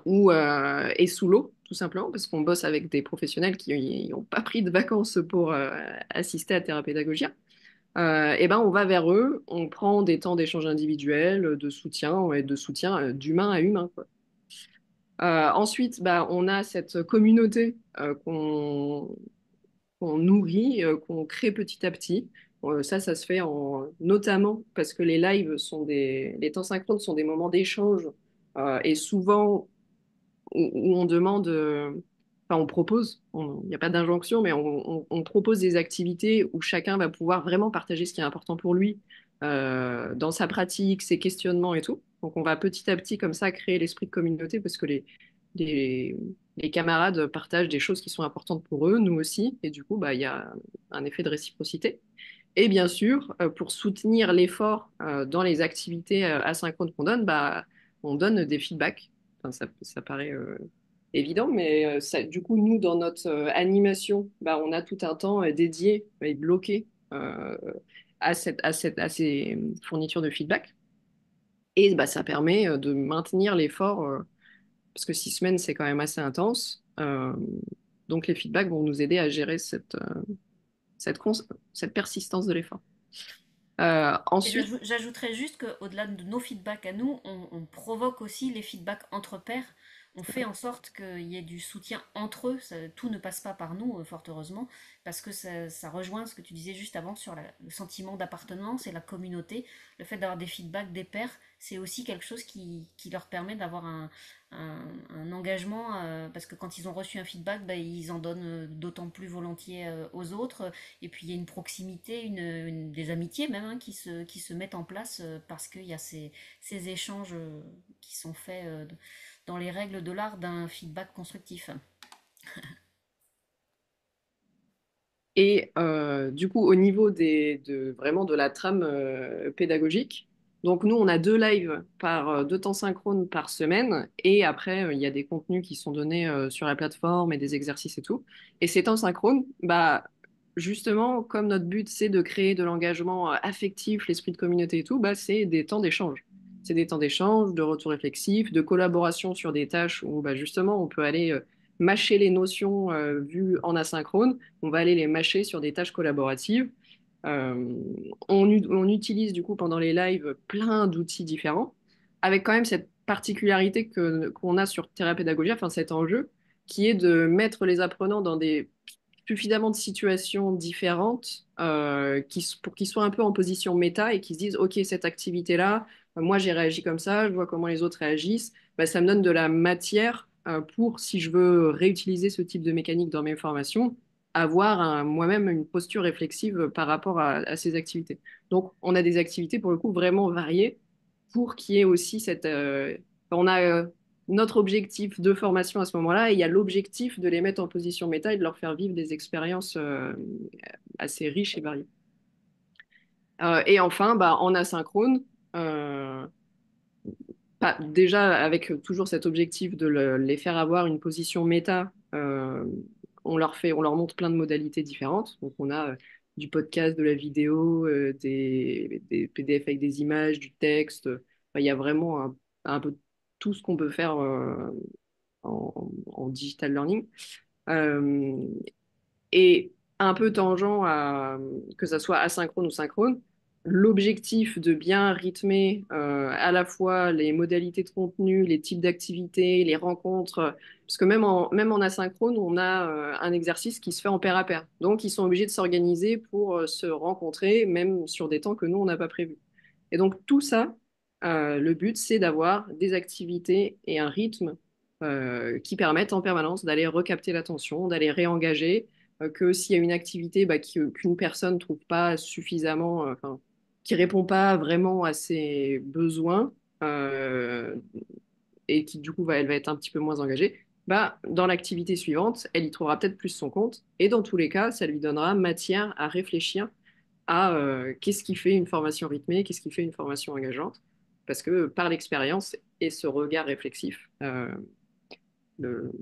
ou est sous l'eau, tout simplement, parce qu'on bosse avec des professionnels qui n'ont pas pris de vacances pour assister à Thérapédagogia. Et ben, on va vers eux, on prend des temps d'échange individuel, de soutien, et de soutien d'humain à humain, quoi. Ensuite, bah, on a cette communauté qu'on nourrit, qu'on crée petit à petit. Ça se fait notamment parce que les lives les temps synchrones sont des moments d'échange et souvent où on demande enfin, on propose, il n'y a pas d'injonction, mais on propose des activités où chacun va pouvoir vraiment partager ce qui est important pour lui dans sa pratique, ses questionnements et tout. Donc, on va petit à petit, comme ça, créer l'esprit de communauté parce que les, les camarades partagent des choses qui sont importantes pour eux, nous aussi, et du coup, bah, il y a un effet de réciprocité. Et bien sûr, pour soutenir l'effort dans les activités asynchrones qu'on donne, bah, on donne des feedbacks. Enfin, ça paraît évident, mais du coup, nous, dans notre animation, bah, on a tout un temps dédié et bloqué à ces fournitures de feedback. Et bah, ça permet de maintenir l'effort, parce que 6 semaines, c'est quand même assez intense. Donc, les feedbacks vont nous aider à gérer cette, cons- cette persistance de l'effort. Et Ensuite, j'ajouterais juste qu'au-delà de nos feedbacks à nous, on provoque aussi les feedbacks entre pairs. On fait en sorte qu'il y ait du soutien entre eux. Tout ne passe pas par nous, fort heureusement, parce que ça rejoint ce que tu disais juste avant sur le sentiment d'appartenance et la communauté. Le fait d'avoir des feedbacks des pairs, c'est aussi quelque chose qui leur permet d'avoir un engagement, parce que quand ils ont reçu un feedback, bah, ils en donnent d'autant plus volontiers aux autres. Et puis il y a une proximité, des amitiés même hein, qui se mettent en place parce qu'il y a ces échanges qui sont faits dans les règles de l'art d'un feedback constructif. et du coup, au niveau vraiment de la trame pédagogique, donc nous, on a 2 lives par 2 temps synchrones par semaine, et après, il y a des contenus qui sont donnés sur la plateforme et des exercices et tout. Et ces temps synchrones, bah, justement, comme notre but, c'est de créer de l'engagement affectif, l'esprit de communauté et tout, bah, c'est des temps d'échange. C'est des temps d'échange, de retour réflexif, de collaboration sur des tâches où bah, justement, on peut aller mâcher les notions vues en asynchrone, on va aller les mâcher sur des tâches collaboratives. Euh, on utilise du coup pendant les lives plein d'outils différents, avec quand même cette particularité qu'on a sur Théra-Pédagogie, enfin cet enjeu, qui est de mettre les apprenants dans des suffisamment de situations différentes pour qu'ils soient un peu en position méta et qu'ils se disent, OK, cette activité-là, moi j'ai réagi comme ça, je vois comment les autres réagissent, bah, ça me donne de la matière pour, si je veux réutiliser ce type de mécanique dans mes formations, avoir moi-même une posture réflexive par rapport à ces activités. Donc, on a des activités pour le coup vraiment variées pour qu'il y ait aussi on a notre objectif de formation à ce moment-là et il y a l'objectif de les mettre en position méta et de leur faire vivre des expériences assez riches et variées. Et enfin, bah, en asynchrone, euh, déjà avec toujours cet objectif de les faire avoir une position méta, on leur montre plein de modalités différentes. Donc on a du podcast, de la vidéo, des PDF avec des images, du texte. Enfin, il y a vraiment un peu tout ce qu'on peut faire en digital learning. Euh, et un peu tangent à que ça soit asynchrone ou synchrone, l'objectif de bien rythmer à la fois les modalités de contenu, les types d'activités, les rencontres, parce que même en asynchrone, on a un exercice qui se fait en pair à pair. Donc, ils sont obligés de s'organiser pour se rencontrer, même sur des temps que nous, on n'a pas prévus. Et donc, tout ça, le but, c'est d'avoir des activités et un rythme qui permettent en permanence d'aller recapter l'attention, d'aller réengager que s'il y a une activité bah, qu'une personne trouve pas suffisamment, enfin, qui répond pas vraiment à ses besoins euh, et qui du coup elle va être un petit peu moins engagée, bah, dans l'activité suivante, elle y trouvera peut-être plus son compte et dans tous les cas, ça lui donnera matière à réfléchir à qu'est-ce qui fait une formation rythmée, qu'est-ce qui fait une formation engageante, parce que par l'expérience et ce regard réflexif, le-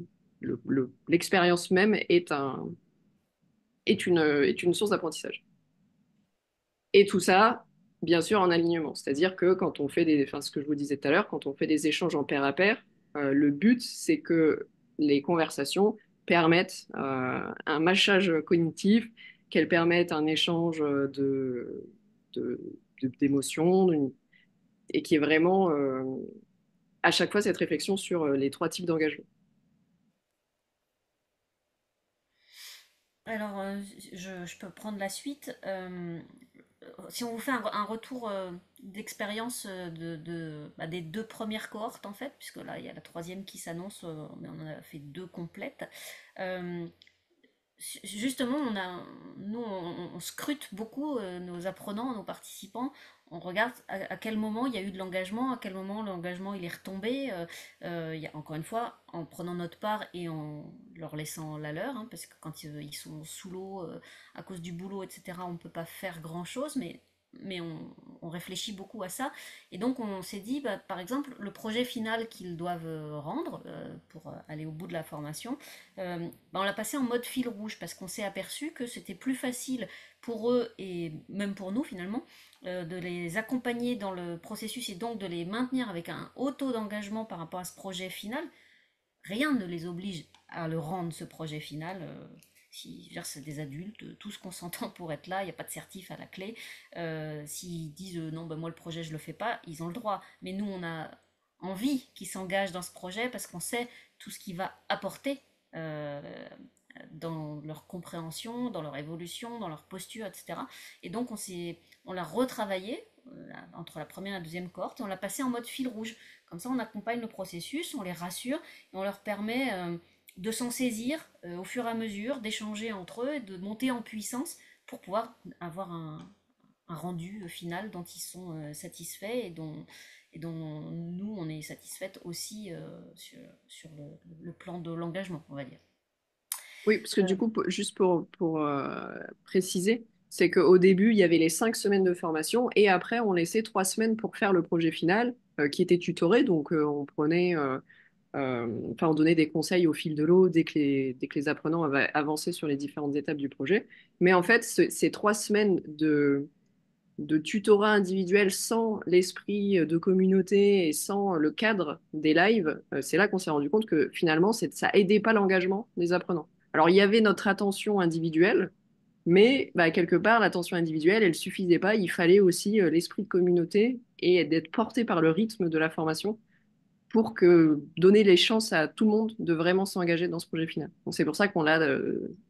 l'expérience même est une source d'apprentissage. Et tout ça, bien sûr, en alignement. C'est-à-dire que quand on fait enfin, ce que je vous disais tout à l'heure, quand on fait des échanges en pair à pair, le but, c'est que les conversations permettent un mâchage cognitif, qu'elles permettent un échange de- d'émotions, et qui est vraiment à chaque fois cette réflexion sur les 3 types d'engagement. Alors, je peux prendre la suite. si on vous fait un retour d'expérience des 2 premières cohortes en fait, puisque là il y a la troisième qui s'annonce, mais on en a fait 2 complètes. Euh, Justement, nous, on scrute beaucoup nos apprenants, nos participants. On regarde à quel moment il y a eu de l'engagement, à quel moment l'engagement il est retombé. Encore une fois, en prenant notre part et en leur laissant la leur, hein, parce que quand ils sont sous l'eau à cause du boulot, etc., on ne peut pas faire grand-chose, mais on réfléchit beaucoup à ça. Et donc on s'est dit, bah, par exemple, le projet final qu'ils doivent rendre pour aller au bout de la formation, bah, on l'a passé en mode fil rouge parce qu'on s'est aperçu que c'était plus facile pour eux et même pour nous finalement de les accompagner dans le processus et donc de les maintenir avec un haut taux d'engagement par rapport à ce projet final. Rien ne les oblige à le rendre ce projet final. Si c'est des adultes, tous consentants pour être là, il n'y a pas de certif à la clé. S'ils disent non, ben moi le projet je le fais pas, ils ont le droit. Mais nous on a envie qu'ils s'engagent dans ce projet parce qu'on sait tout ce qu'il va apporter euh, dans leur compréhension, dans leur évolution, dans leur posture, etc. Et donc on l'a retravaillé entre la première et la deuxième cohorte et on l'a passé en mode fil rouge. Comme ça on accompagne le processus, on les rassure et on leur permet de s'en saisir au fur et à mesure, d'échanger entre eux et de monter en puissance pour pouvoir avoir un rendu final dont ils sont satisfaits et dont nous on est satisfaite aussi sur le plan de l'engagement, on va dire. Oui, parce que Euh, du coup, juste pour préciser, c'est qu'au début, il y avait les 5 semaines de formation et après, on laissait 3 semaines pour faire le projet final qui était tutoré. Donc, on donnait des conseils au fil de l'eau dès que les apprenants avaient avancé sur les différentes étapes du projet. Mais en fait, ces 3 semaines de tutorat individuel sans l'esprit de communauté et sans le cadre des lives, c'est là qu'on s'est rendu compte que finalement, ça aidait pas l'engagement des apprenants. Alors, il y avait notre attention individuelle, mais bah, quelque part, l'attention individuelle, elle suffisait pas. Il fallait aussi l'esprit de communauté et d'être porté par le rythme de la formation pour donner les chances à tout le monde de vraiment s'engager dans ce projet final. Donc, c'est pour ça qu'on l'a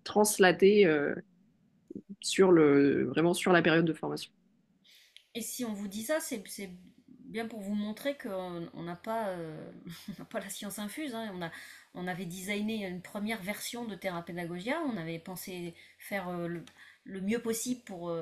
translaté vraiment sur la période de formation. Et si on vous dit ça, c'est bien pour vous montrer qu'on n'a pas, on n'a pas la science infuse, hein. On avait designé une première version de Terra Pédagogia, on avait pensé faire le mieux possible pour,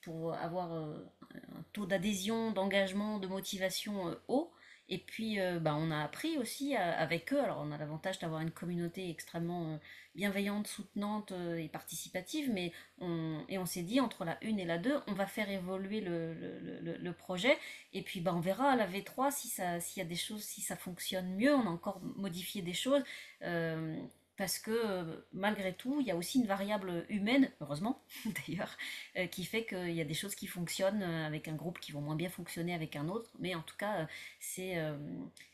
pour avoir un taux d'adhésion, d'engagement, de motivation haut. Et puis, bah, on a appris aussi avec eux. Alors, on a l'avantage d'avoir une communauté extrêmement bienveillante, soutenante et participative, mais on s'est dit entre la 1 et la 2, on va faire évoluer le projet. Et puis, bah, on verra à la V3 s'il y a des choses, si ça fonctionne mieux. On a encore modifié des choses. euh, parce que malgré tout, il y a aussi une variable humaine, heureusement d'ailleurs, qui fait qu'il y a des choses qui fonctionnent avec un groupe qui vont moins bien fonctionner avec un autre. Mais en tout cas, c'est euh,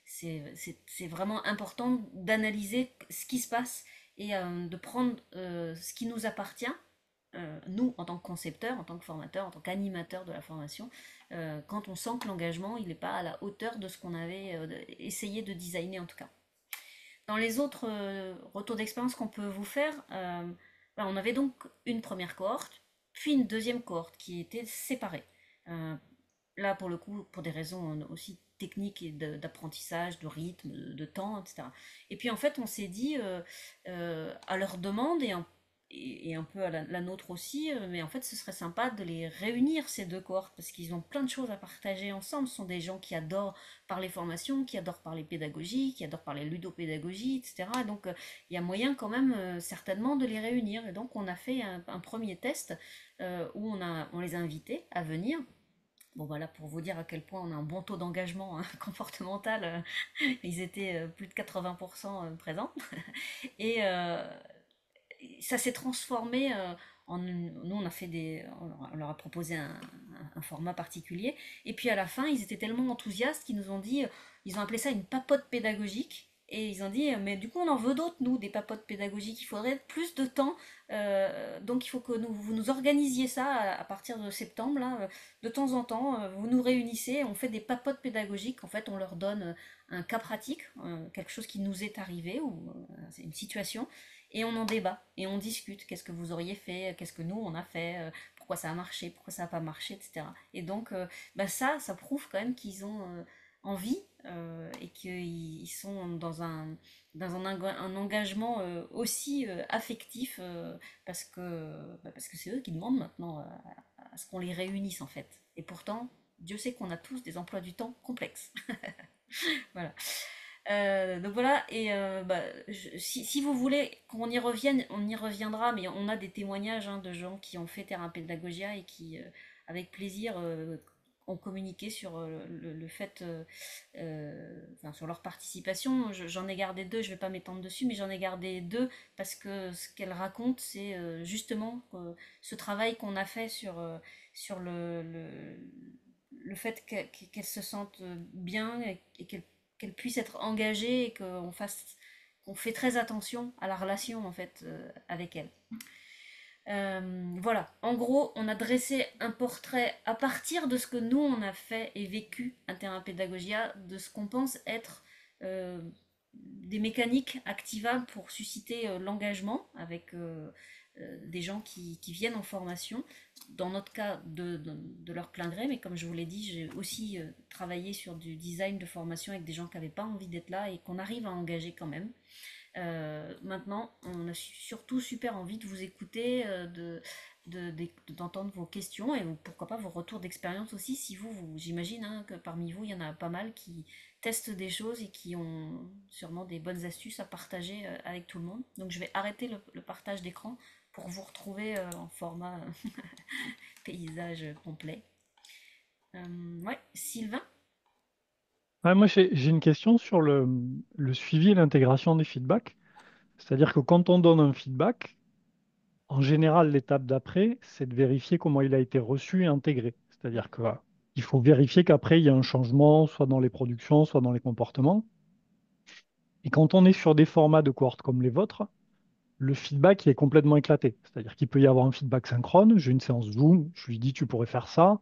c'est vraiment important d'analyser ce qui se passe et de prendre ce qui nous appartient, nous en tant que concepteurs, en tant que formateurs, en tant qu'animateurs de la formation, quand on sent que l'engagement il n'est pas à la hauteur de ce qu'on avait essayé de designer en tout cas. Dans les autres retours d'expérience qu'on peut vous faire, on avait donc une première cohorte, puis une deuxième cohorte qui était séparée. Euh, Là, pour le coup, pour des raisons aussi techniques et d'apprentissage, de rythme, de temps, etc. Et puis en fait, on s'est dit, à leur demande et un peu à la nôtre aussi, mais en fait, ce serait sympa de les réunir, ces deux cohortes, parce qu'ils ont plein de choses à partager ensemble. Ce sont des gens qui adorent parler formation, qui adorent parler pédagogie, qui adorent parler ludopédagogie, etc. Donc, il y a moyen quand même, certainement, de les réunir. Et donc, on a fait un premier test où on les a invités à venir. Bon voilà, pour vous dire à quel point on a un bon taux d'engagement comportemental, ils étaient plus de 80% présents. Et ça s'est transformé nous on a fait on leur a proposé un format particulier. Et puis à la fin, ils étaient tellement enthousiastes qu'ils nous ont dit, ils ont appelé ça une papote pédagogique. Et ils ont dit, mais du coup, on en veut d'autres, nous, des papotes pédagogiques. Il faudrait plus de temps. Donc, il faut que vous nous organisiez ça à partir de septembre. Là, de temps en temps, vous nous réunissez, on fait des papotes pédagogiques. En fait, on leur donne un cas pratique, quelque chose qui nous est arrivé, ou c'est une situation, et on en débat, et on discute. Qu'est-ce que vous auriez fait? Qu'est-ce que nous, on a fait? pourquoi ça a marché, pourquoi ça n'a pas marché, etc. Et donc, ça prouve quand même qu'ils ont envie et qu'ils sont un engagement aussi affectif parce que c'est eux qui demandent maintenant à ce qu'on les réunisse en fait. Et pourtant, Dieu sait qu'on a tous des emplois du temps complexes. Voilà. Donc voilà, et si vous voulez qu'on y revienne, on y reviendra, mais on a des témoignages de gens qui ont fait Terra Pédagogia et qui, avec plaisir, ont communiqué sur le fait, enfin, sur leur participation. J'en ai gardé deux, je vais pas m'étendre dessus, mais j'en ai gardé deux parce que ce qu'elles racontent, c'est justement ce travail qu'on a fait sur le fait qu'elles se sentent bien et qu'elles puissent être engagées et qu'on fait très attention à la relation en fait avec elles. Voilà, en gros, on a dressé un portrait à partir de ce que nous on a fait et vécu à Terra Pédagogia, de ce qu'on pense être des mécaniques activables pour susciter l'engagement avec des gens qui viennent en formation, dans notre cas de leur plein gré, mais comme je vous l'ai dit, j'ai aussi travaillé sur du design de formation avec des gens qui n'avaient pas envie d'être là et qu'on arrive à engager quand même. Maintenant, on a surtout super envie de vous écouter, d'entendre vos questions et pourquoi pas vos retours d'expérience aussi. Si j'imagine que parmi vous, il y en a pas mal qui testent des choses et qui ont sûrement des bonnes astuces à partager avec tout le monde. Donc je vais arrêter le partage d'écran pour vous retrouver en format paysage complet. Ouais, Sylvain? Ouais, moi, j'ai une question sur le suivi et l'intégration des feedbacks. C'est-à-dire que quand on donne un feedback, en général, l'étape d'après, c'est de vérifier comment il a été reçu et intégré. C'est-à-dire qu'il faut vérifier qu'après, il y a un changement, soit dans les productions, soit dans les comportements. Et quand on est sur des formats de cohorte comme les vôtres, le feedback il est complètement éclaté. C'est-à-dire qu'il peut y avoir un feedback synchrone. J'ai une séance Zoom, je lui dis tu pourrais faire ça.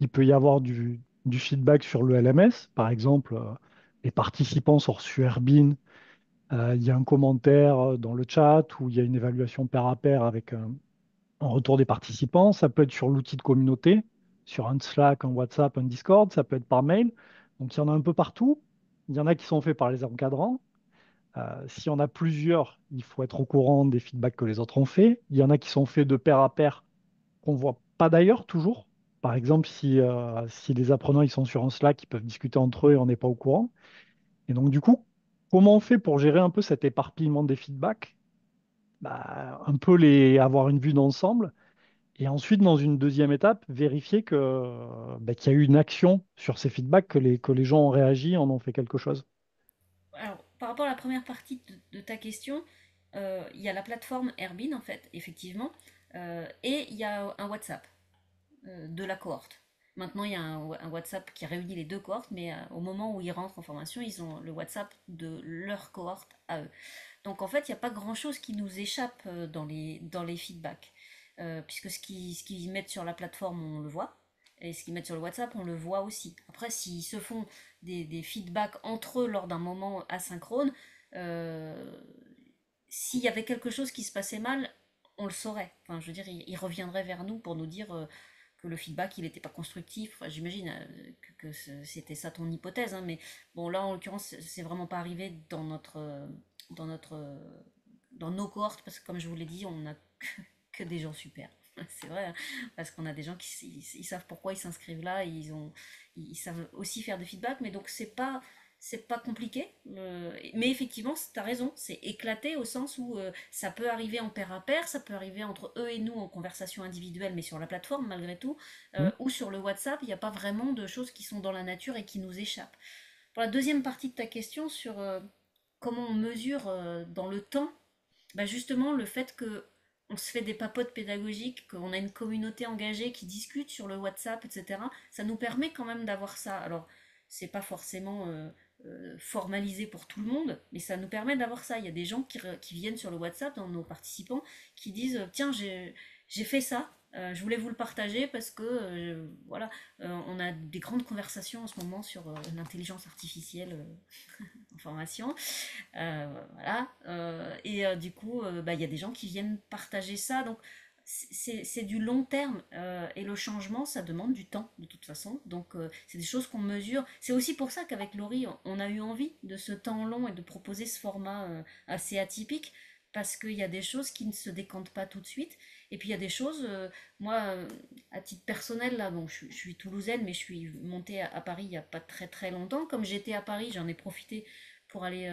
Il peut y avoir du feedback sur le LMS. Par exemple, les participants sont reçus Airbnb. Il y a un commentaire dans le chat ou il y a une évaluation pair à pair avec un retour des participants. Ça peut être sur l'outil de communauté, sur un Slack, un WhatsApp, un Discord. Ça peut être par mail. Donc il y en a un peu partout. Il y en a qui sont faits par les encadrants. Si on a plusieurs, il faut être au courant des feedbacks que les autres ont fait. Il y en a qui sont faits de pair à pair qu'on ne voit pas d'ailleurs toujours. Par exemple, si les apprenants ils sont sur un Slack, ils peuvent discuter entre eux et on n'est pas au courant. Et donc, du coup, comment on fait pour gérer un peu cet éparpillement des feedbacks? Un peu avoir une vue d'ensemble. Et ensuite, dans une deuxième étape, vérifier qu'il y a eu une action sur ces feedbacks, que les gens ont réagi, en ont fait quelque chose. Alors, par rapport à la première partie de ta question, il y a la plateforme Airbnb en fait, effectivement, et il y a un WhatsApp de la cohorte. Maintenant, il y a un WhatsApp qui réunit les deux cohortes, mais au moment où ils rentrent en formation, ils ont le WhatsApp de leur cohorte à eux. Donc en fait, il n'y a pas grand-chose qui nous échappe dans les feedbacks, puisque ce qu'ils mettent sur la plateforme, on le voit, et ce qu'ils mettent sur le WhatsApp, on le voit aussi. Après, s'ils se font des feedbacks entre eux lors d'un moment asynchrone, euh, s'il y avait quelque chose qui se passait mal, on le saurait. Enfin, je veux dire, ils reviendraient vers nous pour nous dire que le feedback, il n'était pas constructif. Enfin, j'imagine que c'était ça ton hypothèse, hein, mais bon, là, en l'occurrence, c'est vraiment pas arrivé dans notre, dans nos cohortes, parce que comme je vous l'ai dit, on n'a que des gens super. C'est vrai, hein, parce qu'on a des gens ils savent pourquoi ils s'inscrivent là, et ils savent aussi faire des feedbacks, mais donc c'est pas compliqué. Mais effectivement, tu as raison, c'est éclaté au sens où ça peut arriver en pair à pair, ça peut arriver entre eux et nous en conversation individuelle, mais sur la plateforme malgré tout, Hmm. ou sur le WhatsApp, il n'y a pas vraiment de choses qui sont dans la nature et qui nous échappent. Pour la deuxième partie de ta question sur comment on mesure dans le temps, bah justement le fait que on se fait des papotes pédagogiques, qu'on a une communauté engagée qui discute sur le WhatsApp, etc. Ça nous permet quand même d'avoir ça. Alors, c'est pas forcément formalisé pour tout le monde, mais ça nous permet d'avoir ça. Il y a des gens qui viennent sur le WhatsApp, dans nos participants, qui disent tiens, j'ai fait ça, je voulais vous le partager parce que voilà, on a des grandes conversations en ce moment sur l'intelligence artificielle en formation. Voilà. Et du coup, il y a des gens qui viennent partager ça. Donc, c'est du long terme et le changement, ça demande du temps de toute façon. Donc, c'est des choses qu'on mesure. C'est aussi pour ça qu'avec Laurie, on a eu envie de ce temps long et de proposer ce format assez atypique parce qu'il y a des choses qui ne se décantent pas tout de suite. Et puis, il y a des choses, moi, à titre personnel, là, bon, je suis toulousaine, mais je suis montée à Paris il n'y a pas très très longtemps. Comme j'étais à Paris, j'en ai profité pour aller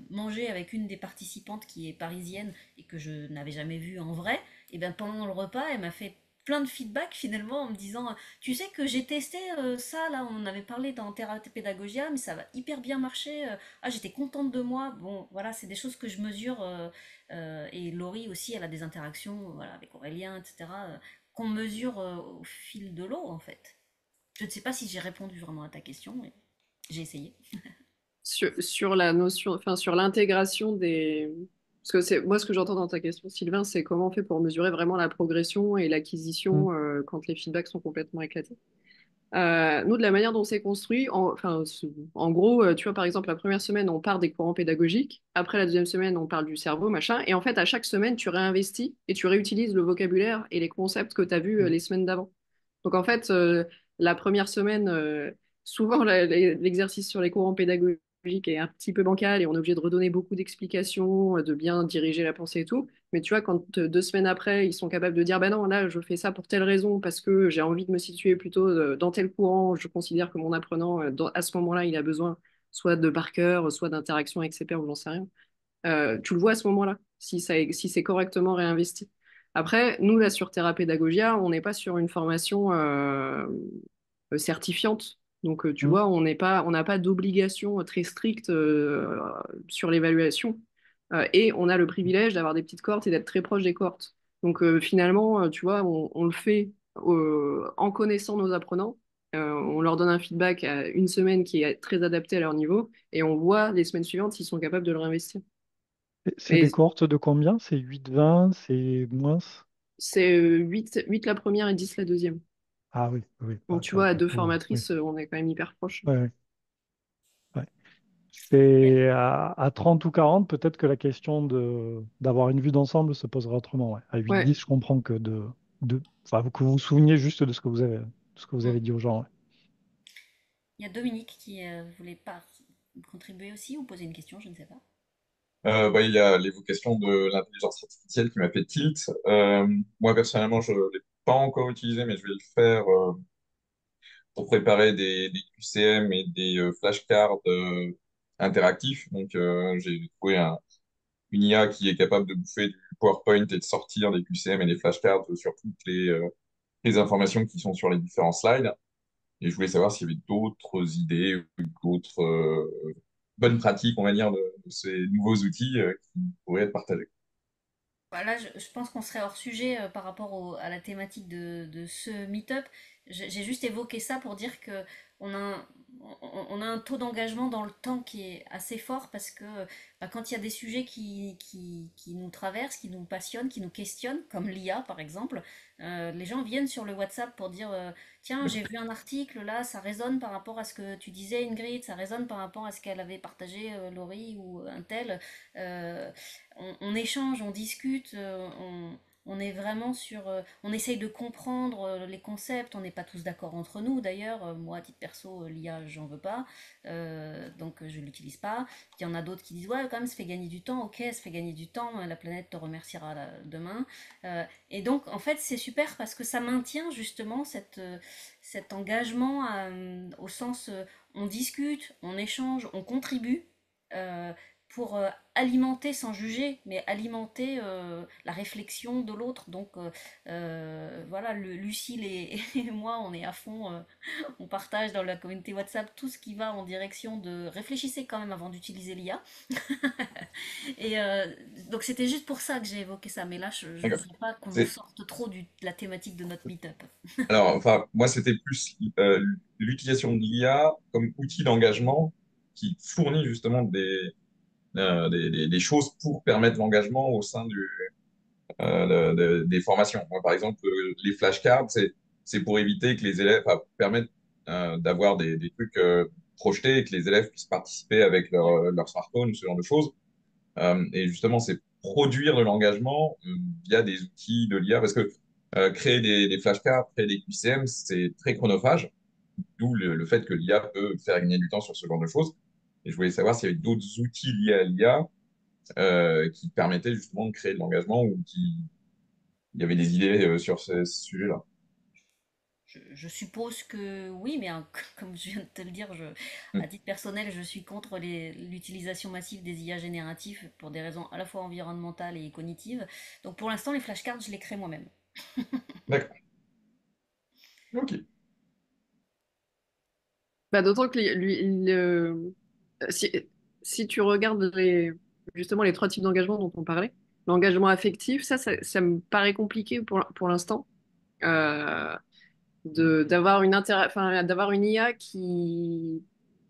manger avec une des participantes qui est parisienne et que je n'avais jamais vue en vrai, et bien pendant le repas, elle m'a fait plein de feedback finalement en me disant tu sais que j'ai testé ça là, on avait parlé dans Thérapie Pédagogia, mais ça va hyper bien marcher, ah j'étais contente de moi. Bon voilà, c'est des choses que je mesure et Laurie aussi, elle a des interactions voilà, avec Aurélien, etc., qu'on mesure au fil de l'eau en fait. Je ne sais pas si j'ai répondu vraiment à ta question, mais j'ai essayé. Sur la notion, enfin sur l'intégration des... Parce que c'est moi ce que j'entends dans ta question, Sylvain, c'est comment on fait pour mesurer vraiment la progression et Mm. l'acquisition quand les feedbacks sont complètement éclatés. Nous, de la manière dont c'est construit, en gros, tu vois, par exemple, la première semaine, on part des courants pédagogiques. Après, la deuxième semaine, on parle du cerveau, machin. Et en fait, à chaque semaine, tu réinvestis et tu réutilises le vocabulaire et les concepts que tu as vus Mm. les semaines d'avant. Donc, en fait, la première semaine, souvent, l'exercice sur les courants pédagogiques est un petit peu bancal et on est obligé de redonner beaucoup d'explications, de bien diriger la pensée et tout. Mais tu vois, quand 2 semaines après, ils sont capables de dire, bah non, là, je fais ça pour telle raison, parce que j'ai envie de me situer plutôt dans tel courant, je considère que mon apprenant, à ce moment-là, il a besoin soit de par cœur, soit d'interaction avec ses pairs, ou j'en sais rien. Tu le vois à ce moment-là, si c'est correctement réinvesti. Après, nous, là, sur Thérapédagogia, on n'est pas sur une formation certifiante. Donc, tu Mm. vois, on n'a pas d'obligation très stricte sur l'évaluation. Et on a le privilège d'avoir des petites cohortes et d'être très proche des cohortes. Donc, finalement, tu vois, on le fait en connaissant nos apprenants. On leur donne un feedback à une semaine qui est très adapté à leur niveau et on voit les semaines suivantes s'ils sont capables de le réinvestir. C'est des Et cohortes de combien? C'est 8-20, c'est moins? c'est 8 la première et 10 la deuxième. Ah oui, oui, Donc, ouais, tu vois, donc à du deux coup, oui. formatrices, on est quand même hyper proches. Ouais, ouais, ouais. C'est à 30 ou 40, peut-être que la question d'avoir une vue d'ensemble se posera autrement. Ouais. À Ouais. 8-10, je comprends enfin, que vous vous souveniez juste de ce que vous Mm. avez dit aux gens. Ouais. Il y a Dominique qui voulait pas contribuer aussi ou poser une question, je ne sais pas. Bah, il y a l'évocation de l'intelligence artificielle qui m'a fait tilt. Moi, personnellement, je ne l'ai pas encore utilisé, mais je vais le faire pour préparer des QCM et des flashcards interactifs. Donc, j'ai trouvé une IA qui est capable de bouffer du PowerPoint et de sortir des QCM et des flashcards sur toutes les informations qui sont sur les différents slides. Et je voulais savoir s'il y avait d'autres idées ou d'autres bonnes pratiques, on va dire, de ces nouveaux outils qui pourraient être partagés. Voilà, je pense qu'on serait hors sujet par rapport à la thématique de ce meet-up. J'ai juste évoqué ça pour dire que on a on a un taux d'engagement dans le temps qui est assez fort parce que bah, quand il y a des sujets qui nous traversent, qui nous passionnent, qui nous questionnent, comme l'IA par exemple, les gens viennent sur le WhatsApp pour dire tiens, j'ai vu un article là, ça résonne par rapport à ce que tu disais Ingrid, ça résonne par rapport à ce qu'elle avait partagé Laurie ou un tel. Euh, on échange, on discute, on est vraiment sur... on essaye de comprendre les concepts, on n'est pas tous d'accord entre nous d'ailleurs. Moi, à titre perso, l'IA, j'en veux pas, donc je ne l'utilise pas. Il y en a d'autres qui disent, ouais, quand même, ça fait gagner du temps. Ok, ça fait gagner du temps, la planète te remerciera demain. Et donc, en fait, c'est super parce que ça maintient justement cet engagement au sens, on discute, on échange, on contribue. euh, pour alimenter sans juger, mais alimenter la réflexion de l'autre. Donc voilà, Lucille et moi, on est à fond, on partage dans la communauté WhatsApp tout ce qui va en direction de réfléchissez quand même avant d'utiliser l'IA. Et donc c'était juste pour ça que j'ai évoqué ça, mais là je ne D'accord. voudrais pas qu'on C'est- sorte trop de la thématique de notre meet-up. Alors, enfin, moi, c'était plus l'utilisation de l'IA comme outil d'engagement qui fournit justement des choses pour permettre l'engagement au sein des formations. Moi, par exemple, les flashcards, c'est pour éviter que les élèves, enfin, permettre d'avoir des trucs projetés et que les élèves puissent participer avec leur smartphone, ce genre de choses. Et justement, c'est produire de l'engagement via des outils de l'IA, parce que créer des flashcards, créer des QCM, c'est très chronophage, d'où le fait que l'IA peut faire gagner du temps sur ce genre de choses. Et je voulais savoir s'il y avait d'autres outils liés à l'IA qui permettaient justement de créer de l'engagement ou qui il y avait des idées sur ce sujet-là. Je suppose que oui, mais hein, comme je viens de te le dire, à Mm. titre personnel, je suis contre l'utilisation massive des IA génératifs pour des raisons à la fois environnementales et cognitives. Donc pour l'instant, les flashcards, je les crée moi-même. D'accord. Ok. Bah, d'autant que si, si tu regardes justement les trois types d'engagement dont on parlait, l'engagement affectif, ça me paraît compliqué pour l'instant. Euh, d'avoir une IA qui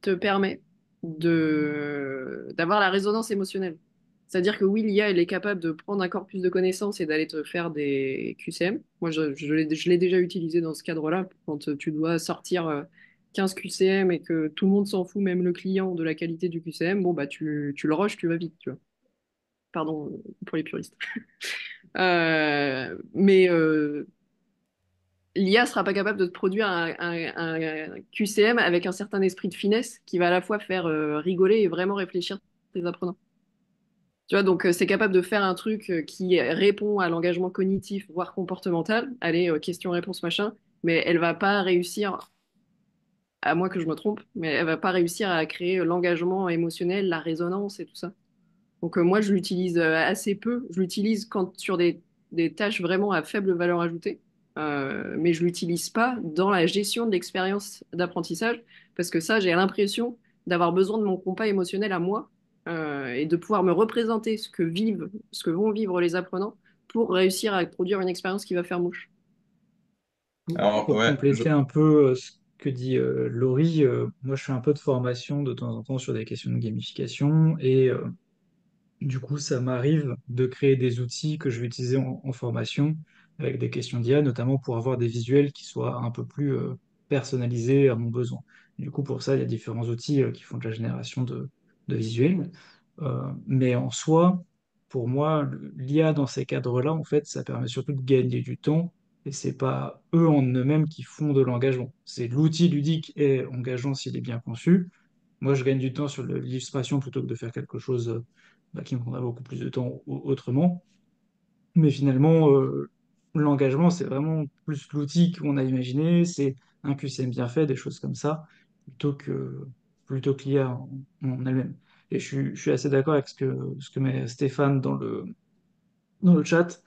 te permet d'avoir la résonance émotionnelle. C'est-à-dire que oui, l'IA, elle est capable de prendre un corpus de connaissances et d'aller te faire des QCM. Moi, je l'ai déjà utilisé dans ce cadre-là, quand tu dois sortir 15 QCM et que tout le monde s'en fout, même le client, de la qualité du QCM, bon, bah, tu le rushes, tu vas vite, tu vois. Pardon pour les puristes. Mais l'IA sera pas capable de te produire un QCM avec un certain esprit de finesse qui va à la fois faire rigoler et vraiment réfléchir tes apprenants. Tu vois, donc c'est capable de faire un truc qui répond à l'engagement cognitif, voire comportemental. Allez, question-réponse, machin. Mais elle va pas réussir, à moins que je me trompe, mais elle va pas réussir à créer l'engagement émotionnel, la résonance et tout ça. Donc moi, je l'utilise assez peu. Je l'utilise quand sur des tâches vraiment à faible valeur ajoutée. Mais je l'utilise pas dans la gestion de l'expérience d'apprentissage parce que ça, j'ai l'impression d'avoir besoin de mon compas émotionnel à moi et de pouvoir me représenter ce que vont vivre les apprenants pour réussir à produire une expérience qui va faire mouche. Alors, Pour ouais, compléter un peu ce que dit Laurie, moi je fais un peu de formation de temps en temps sur des questions de gamification et du coup, ça m'arrive de créer des outils que je vais utiliser en formation avec des questions d'IA, notamment pour avoir des visuels qui soient un peu plus personnalisés à mon besoin. Du coup, pour ça, il y a différents outils qui font de la génération de visuels. Mais en soi, pour moi, l'IA dans ces cadres-là, en fait, ça permet surtout de gagner du temps. Et c'est pas eux en eux-mêmes qui font de l'engagement. C'est l'outil ludique est engageant s'il est bien conçu. Moi, je gagne du temps sur l'illustration plutôt que de faire quelque chose qui me prendrait beaucoup plus de temps autrement. Mais finalement, l'engagement, c'est vraiment plus l'outil qu'on a imaginé, c'est un QCM bien fait, des choses comme ça, plutôt que, plutôt que l'IA en elle-même. Et je suis assez d'accord avec ce que met Stéphane dans le chat.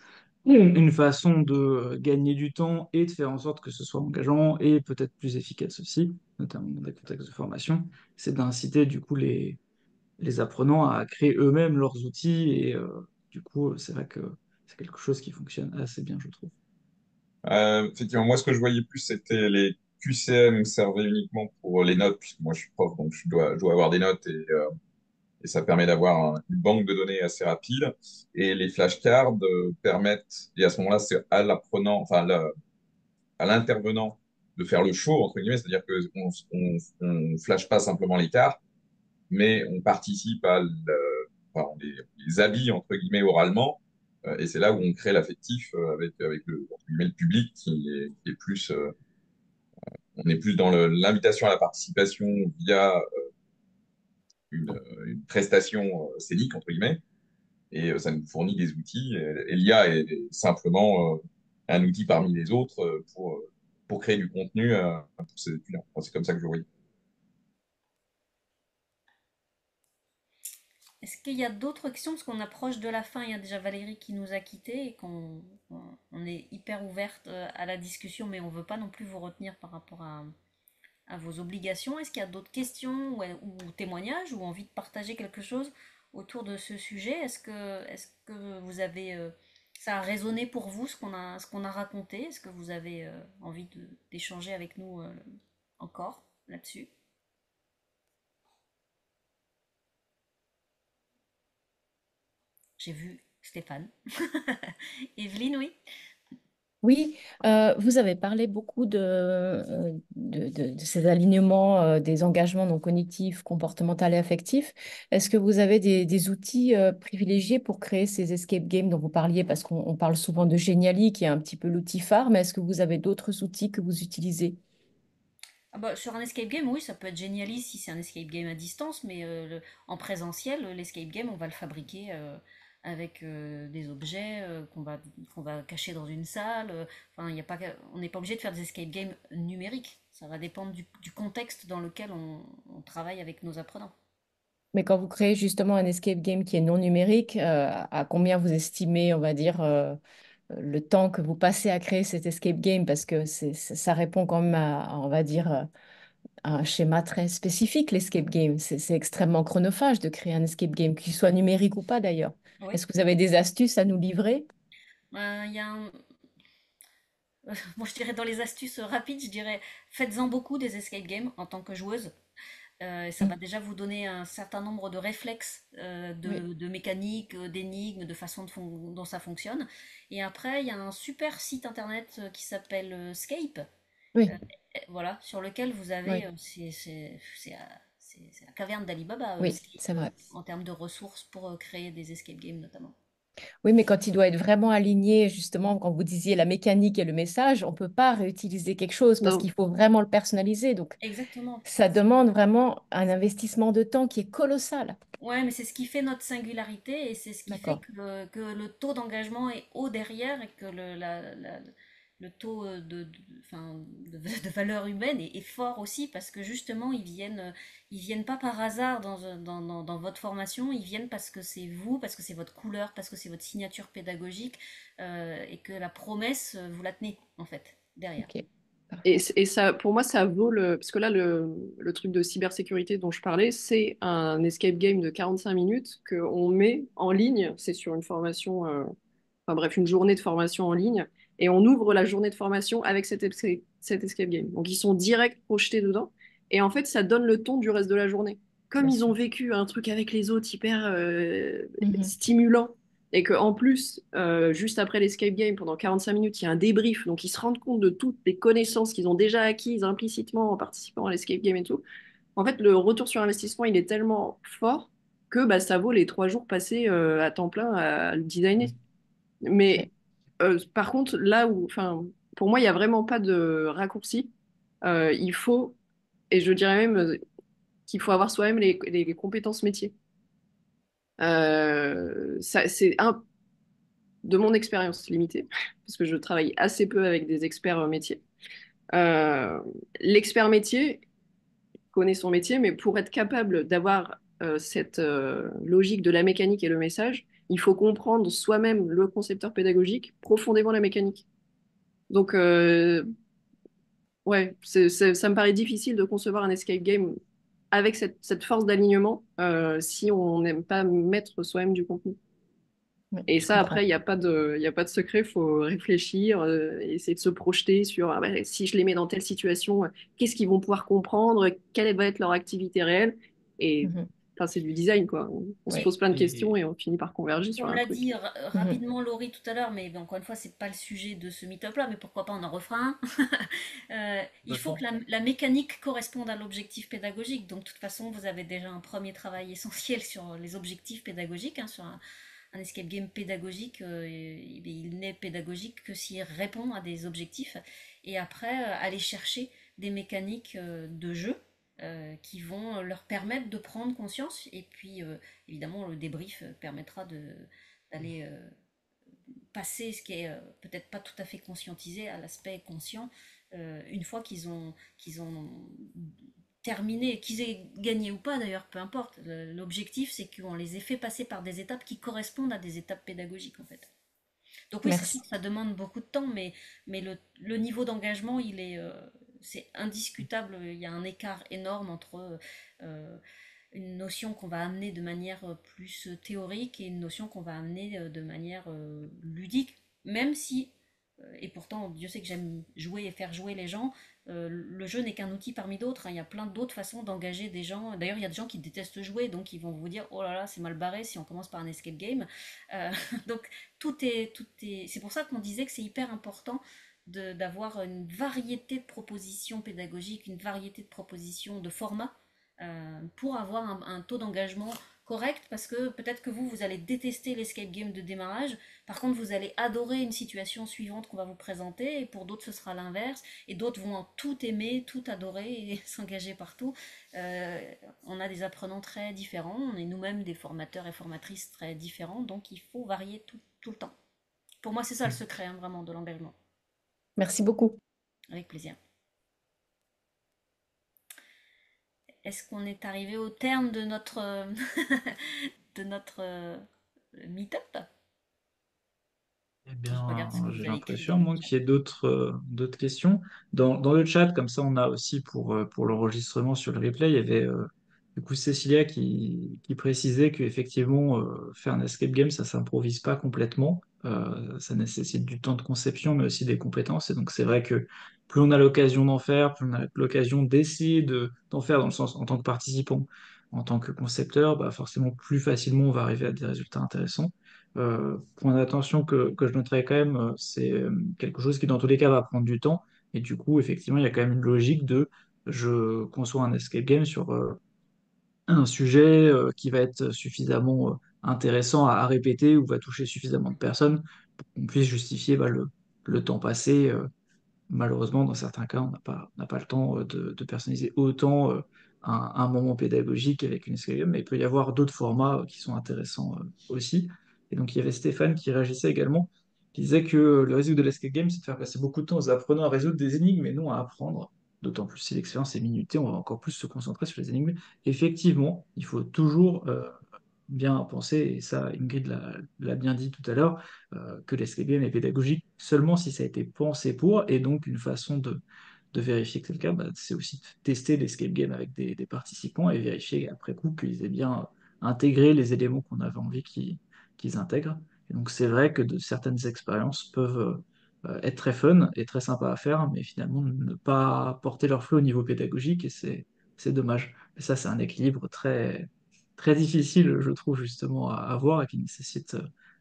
Une façon de gagner du temps et de faire en sorte que ce soit engageant et peut-être plus efficace aussi, notamment dans des contextes de formation, c'est d'inciter du coup les apprenants à créer eux-mêmes leurs outils et du coup, c'est vrai que c'est quelque chose qui fonctionne assez bien, je trouve. effectivement, moi, ce que je voyais plus, c'était les QCM servaient uniquement pour les notes, puisque moi, je suis prof, donc je dois avoir des notes et ça permet d'avoir une banque de données assez rapide. Et les flashcards permettent, et à ce moment-là, c'est à l'apprenant, à l'intervenant de faire le show, entre guillemets, c'est-à-dire on flash pas simplement les cartes, mais on participe enfin, on les habille, entre guillemets, oralement. Et c'est là où on crée l'affectif avec entre guillemets, le public qui est plus, on est plus dans l'invitation à la participation via une prestation scénique, entre guillemets. Et ça nous fournit des outils. Et l'IA est simplement un outil parmi les autres pour créer du contenu pour ces étudiants. Enfin, c'est comme ça que je le vois. Est-ce qu'il y a d'autres questions? Parce qu'on approche de la fin, il y a déjà Valérie qui nous a quittés et on est hyper ouverte à la discussion, mais on ne veut pas non plus vous retenir par rapport à vos obligations. Est-ce qu'il y a d'autres questions ou témoignages ou envie de partager quelque chose autour de ce sujet? Est-ce que vous avez, ça a résonné pour vous ce qu'on a raconté? Est-ce que vous avez envie d'échanger avec nous encore là-dessus? J'ai vu Stéphane. Evelyne, oui? Oui, vous avez parlé beaucoup de ces alignements, des engagements non cognitifs, comportementaux et affectifs. Est-ce que vous avez des outils privilégiés pour créer ces escape games dont vous parliez? Parce qu'on parle souvent de Geniali, qui est un petit peu l'outil phare, mais est-ce que vous avez d'autres outils que vous utilisez? Ah bah, sur un escape game, oui, ça peut être génialiste si c'est un escape game à distance, mais en présentiel, l'escape game, on va le fabriquer avec des objets qu'on va cacher dans une salle. Enfin, y a pas, on n'est pas obligé de faire des escape games numériques. Ça va dépendre du contexte dans lequel on travaille avec nos apprenants. Mais quand vous créez justement un escape game qui est non numérique, à combien vous estimez, on va dire, le temps que vous passez à créer cet escape game? Parce que ça répond quand même on va dire, un schéma très spécifique, l'escape game. C'est extrêmement chronophage de créer un escape game, qu'il soit numérique ou pas d'ailleurs. Oui. Est-ce que vous avez des astuces à nous livrer? Il y a Bon, je dirais dans les astuces rapides, je dirais faites-en beaucoup des escape games en tant que joueuse. Ça va Mm. déjà vous donner un certain nombre de réflexes, Oui, de mécanique, d'énigmes, de façon dont ça fonctionne. Et après, il y a un super site internet qui s'appelle Scape, oui, euh, voilà, sur lequel vous avez, oui, c'est la caverne d'Alibaba, oui, Scape, c'est vrai. en termes de ressources pour créer des escape games notamment. Oui, mais quand il doit être vraiment aligné, justement, quand vous disiez la mécanique et le message, on ne peut pas réutiliser quelque chose parce Non. qu'il faut vraiment le personnaliser. Donc, Exactement. ça demande vraiment un investissement de temps qui est colossal. Ouais, mais c'est ce qui fait notre singularité et c'est ce qui fait D'accord. que le taux d'engagement est haut derrière et que le taux enfin, de valeur humaine est fort aussi parce que justement ils viennent pas par hasard dans votre formation, ils viennent parce que c'est vous, parce que c'est votre couleur, parce que c'est votre signature pédagogique et que la promesse, vous la tenez en fait derrière. Ok, Et, parfait. et ça, pour moi, ça vaut le. Parce que là, le truc de cybersécurité dont je parlais, c'est un escape game de 45 minutes qu'on met en ligne. C'est sur une formation, enfin bref, une journée de formation en ligne. Et on ouvre la journée de formation avec cet escape game. Donc, ils sont direct projetés dedans. Et en fait, ça donne le ton du reste de la journée. Comme Bien ils ont sûr. vécu un truc avec les autres hyper Mhm. stimulant, et qu'en plus, juste après l'escape game, pendant 45 minutes, il y a un débrief, donc ils se rendent compte de toutes les connaissances qu'ils ont déjà acquises implicitement en participant à l'escape game et tout. En fait, le retour sur investissement, il est tellement fort que bah, ça vaut les 3 jours passés à temps plein à le designer. Oui. Mais par contre, là où, enfin, pour moi, il n'y a vraiment pas de raccourci. Il faut, et je dirais même qu'il faut avoir soi-même les compétences métiers. C'est un, de mon expérience limitée, parce que je travaille assez peu avec des experts métiers. Euh, L'expert métier connaît son métier, mais pour être capable d'avoir cette logique de la mécanique et le message, il faut comprendre soi-même, le concepteur pédagogique, profondément la mécanique. Donc, ouais, ça me paraît difficile de concevoir un escape game avec cette force d'alignement si on n'aime pas mettre soi-même du contenu. Oui, Et je ça, après, comprends. il y a pas de secret, il faut réfléchir, essayer de se projeter sur ah ben, si je les mets dans telle situation, qu'est-ce qu'ils vont pouvoir comprendre, quelle va être leur activité réelle. Et Mhm. enfin, c'est du design, quoi. On se Oui. pose plein de questions Et et on finit par converger sur Comme un l'a truc. dit Mhm. rapidement Laurie tout à l'heure, mais bon, encore une fois, c'est pas le sujet de ce meet-up-là, mais pourquoi pas on en refera un. Il faut que d'accord. la mécanique corresponde à l'objectif pédagogique. Donc, de toute façon, vous avez déjà un premier travail essentiel sur les objectifs pédagogiques, hein, sur un escape game pédagogique. Il n'est pédagogique que s'il répond à des objectifs. Et après, aller chercher des mécaniques de jeu qui vont leur permettre de prendre conscience. Et puis, évidemment, le débrief permettra d'aller passer ce qui est peut-être pas tout à fait conscientisé à l'aspect conscient une fois qu'ils ont terminé, qu'ils aient gagné ou pas d'ailleurs, peu importe. L'objectif, c'est qu'on les ait fait passer par des étapes qui correspondent à des étapes pédagogiques en fait. Donc oui, c'est sûr Merci. que ça demande beaucoup de temps, mais le niveau d'engagement, c'est indiscutable. Il y a un écart énorme entre une notion qu'on va amener de manière plus théorique et une notion qu'on va amener de manière ludique, même si, et pourtant Dieu sait que j'aime jouer et faire jouer les gens, le jeu n'est qu'un outil parmi d'autres, hein. Il y a plein d'autres façons d'engager des gens. D'ailleurs, il y a des gens qui détestent jouer, donc ils vont vous dire, oh là là, c'est mal barré si on commence par un escape game. Euh, donc c'est pour ça qu'on disait que c'est hyper important d'avoir une variété de propositions pédagogiques, une variété de propositions de formats pour avoir un taux d'engagement correct, parce que peut-être que vous allez détester l'escape game de démarrage, par contre vous allez adorer une situation suivante qu'on va vous présenter, et pour d'autres ce sera l'inverse, et d'autres vont tout aimer, tout adorer et s'engager partout. On a des apprenants très différents, on est nous-mêmes des formateurs et formatrices très différents, donc il faut varier tout le temps. Pour moi, c'est ça le secret, hein, vraiment, de l'engagement. Merci beaucoup. Avec plaisir. Est-ce qu'on est arrivé au terme de notre, de notre meet-up? Eh Je regarde bien, ce que vous j'ai avez écrit dans l'impression, le moi, chat. qu'il y ait d'autres questions. Dans le chat, comme ça, on a aussi pour l'enregistrement sur le replay, il y avait du coup Cécilia qui précisait qu'effectivement, faire un escape game, ça s'improvise pas complètement. Ça nécessite du temps de conception, mais aussi des compétences. Et donc, c'est vrai que plus on a l'occasion d'en faire, plus on a l'occasion d'essayer d'en faire dans le sens en tant que participant, en tant que concepteur, bah forcément, plus facilement on va arriver à des résultats intéressants. Point d'attention que je noterais quand même, c'est quelque chose qui dans tous les cas va prendre du temps. Et du coup, effectivement, il y a quand même une logique de je conçois un escape game sur un sujet qui va être suffisamment intéressant à répéter ou va toucher suffisamment de personnes pour qu'on puisse justifier bah, le temps passé. Malheureusement, dans certains cas, on n'a pas le temps de personnaliser autant un moment pédagogique avec une escape game, mais il peut y avoir d'autres formats qui sont intéressants aussi. Et donc, il y avait Stéphane qui réagissait également, qui disait que le résultat de l'escape game, c'est de faire passer beaucoup de temps aux apprenants à résoudre des énigmes, mais non à apprendre. D'autant plus si l'expérience est minutée, on va encore plus se concentrer sur les énigmes. Effectivement, il faut toujours bien penser, et ça Ingrid l'a bien dit tout à l'heure, que l'escape game est pédagogique seulement si ça a été pensé pour, et donc une façon de vérifier que c'est le cas, bah, c'est aussi de tester l'escape game avec des participants et vérifier après coup qu'ils aient bien intégré les éléments qu'on avait envie qu'ils intègrent. Et donc c'est vrai que de certaines expériences peuvent être très fun et très sympa à faire, mais finalement ne pas porter leur flot au niveau pédagogique, et c'est dommage. Et ça, c'est un équilibre très difficile, je trouve, justement, à avoir et qui nécessite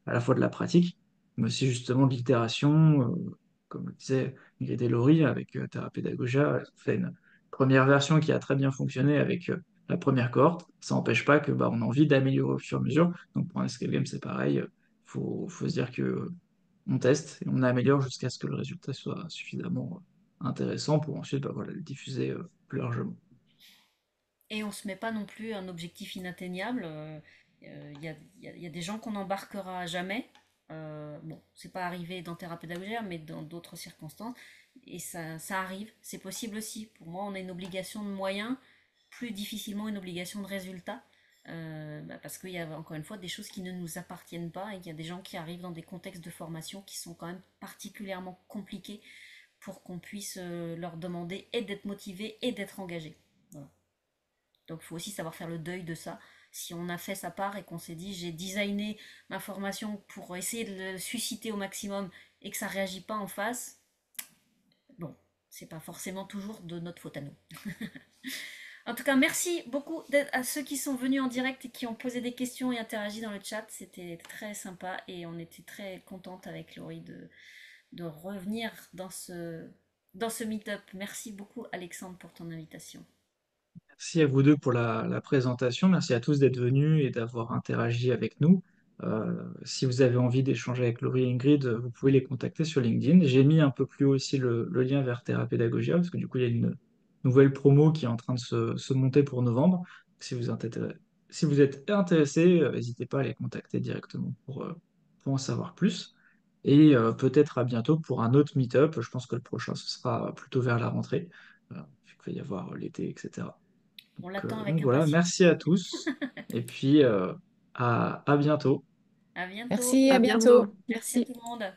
à la fois de la pratique, mais aussi justement de l'itération. Comme le disait Ingrid et Laurie, avec Terra Pédagogia, elles ont fait une première version qui a très bien fonctionné avec la première cohorte. Ça n'empêche pas que bah, on a envie d'améliorer au fur et à mesure. Donc pour un escape game, c'est pareil. Faut se dire que on teste et on améliore jusqu'à ce que le résultat soit suffisamment intéressant pour ensuite bah, voilà, le diffuser plus largement. Et on se met pas non plus un objectif inatteignable. Il y a des gens qu'on embarquera à jamais. Bon, c'est pas arrivé dans Terra Pédagogique, mais dans d'autres circonstances. Et ça arrive, c'est possible aussi. Pour moi, on a une obligation de moyens, plus difficilement une obligation de résultat. Parce qu'il y a encore une fois des choses qui ne nous appartiennent pas, et qu'il y a des gens qui arrivent dans des contextes de formation qui sont quand même particulièrement compliqués pour qu'on puisse leur demander et d'être motivés et d'être engagés. Voilà. Donc il faut aussi savoir faire le deuil de ça. Si on a fait sa part et qu'on s'est dit j'ai designé ma formation pour essayer de le susciter au maximum et que ça ne réagit pas en face, bon, c'est pas forcément toujours de notre faute à nous. En tout cas, merci beaucoup à ceux qui sont venus en direct et qui ont posé des questions et interagi dans le chat. C'était très sympa et on était très contente avec Laurie de revenir dans ce meet-up. Merci beaucoup Alexandre pour ton invitation. Merci à vous deux pour la présentation. Merci à tous d'être venus et d'avoir interagi avec nous. Si vous avez envie d'échanger avec Laurie et Ingrid, vous pouvez les contacter sur LinkedIn. J'ai mis un peu plus haut aussi le lien vers Terra Pédagogia, parce que du coup, il y a une nouvelle promo qui est en train de se monter pour novembre. Si vous êtes intéressé, n'hésitez pas à les contacter directement pour en savoir plus. Et peut-être à bientôt pour un autre meet-up. Je pense que le prochain, ce sera plutôt vers la rentrée, vu qu'il va y avoir l'été, etc. On l'attend Donc avec voilà, impatience. merci à tous. Et puis à bientôt. À bientôt. Merci, À à bientôt. bientôt. Merci à Merci. tout le monde.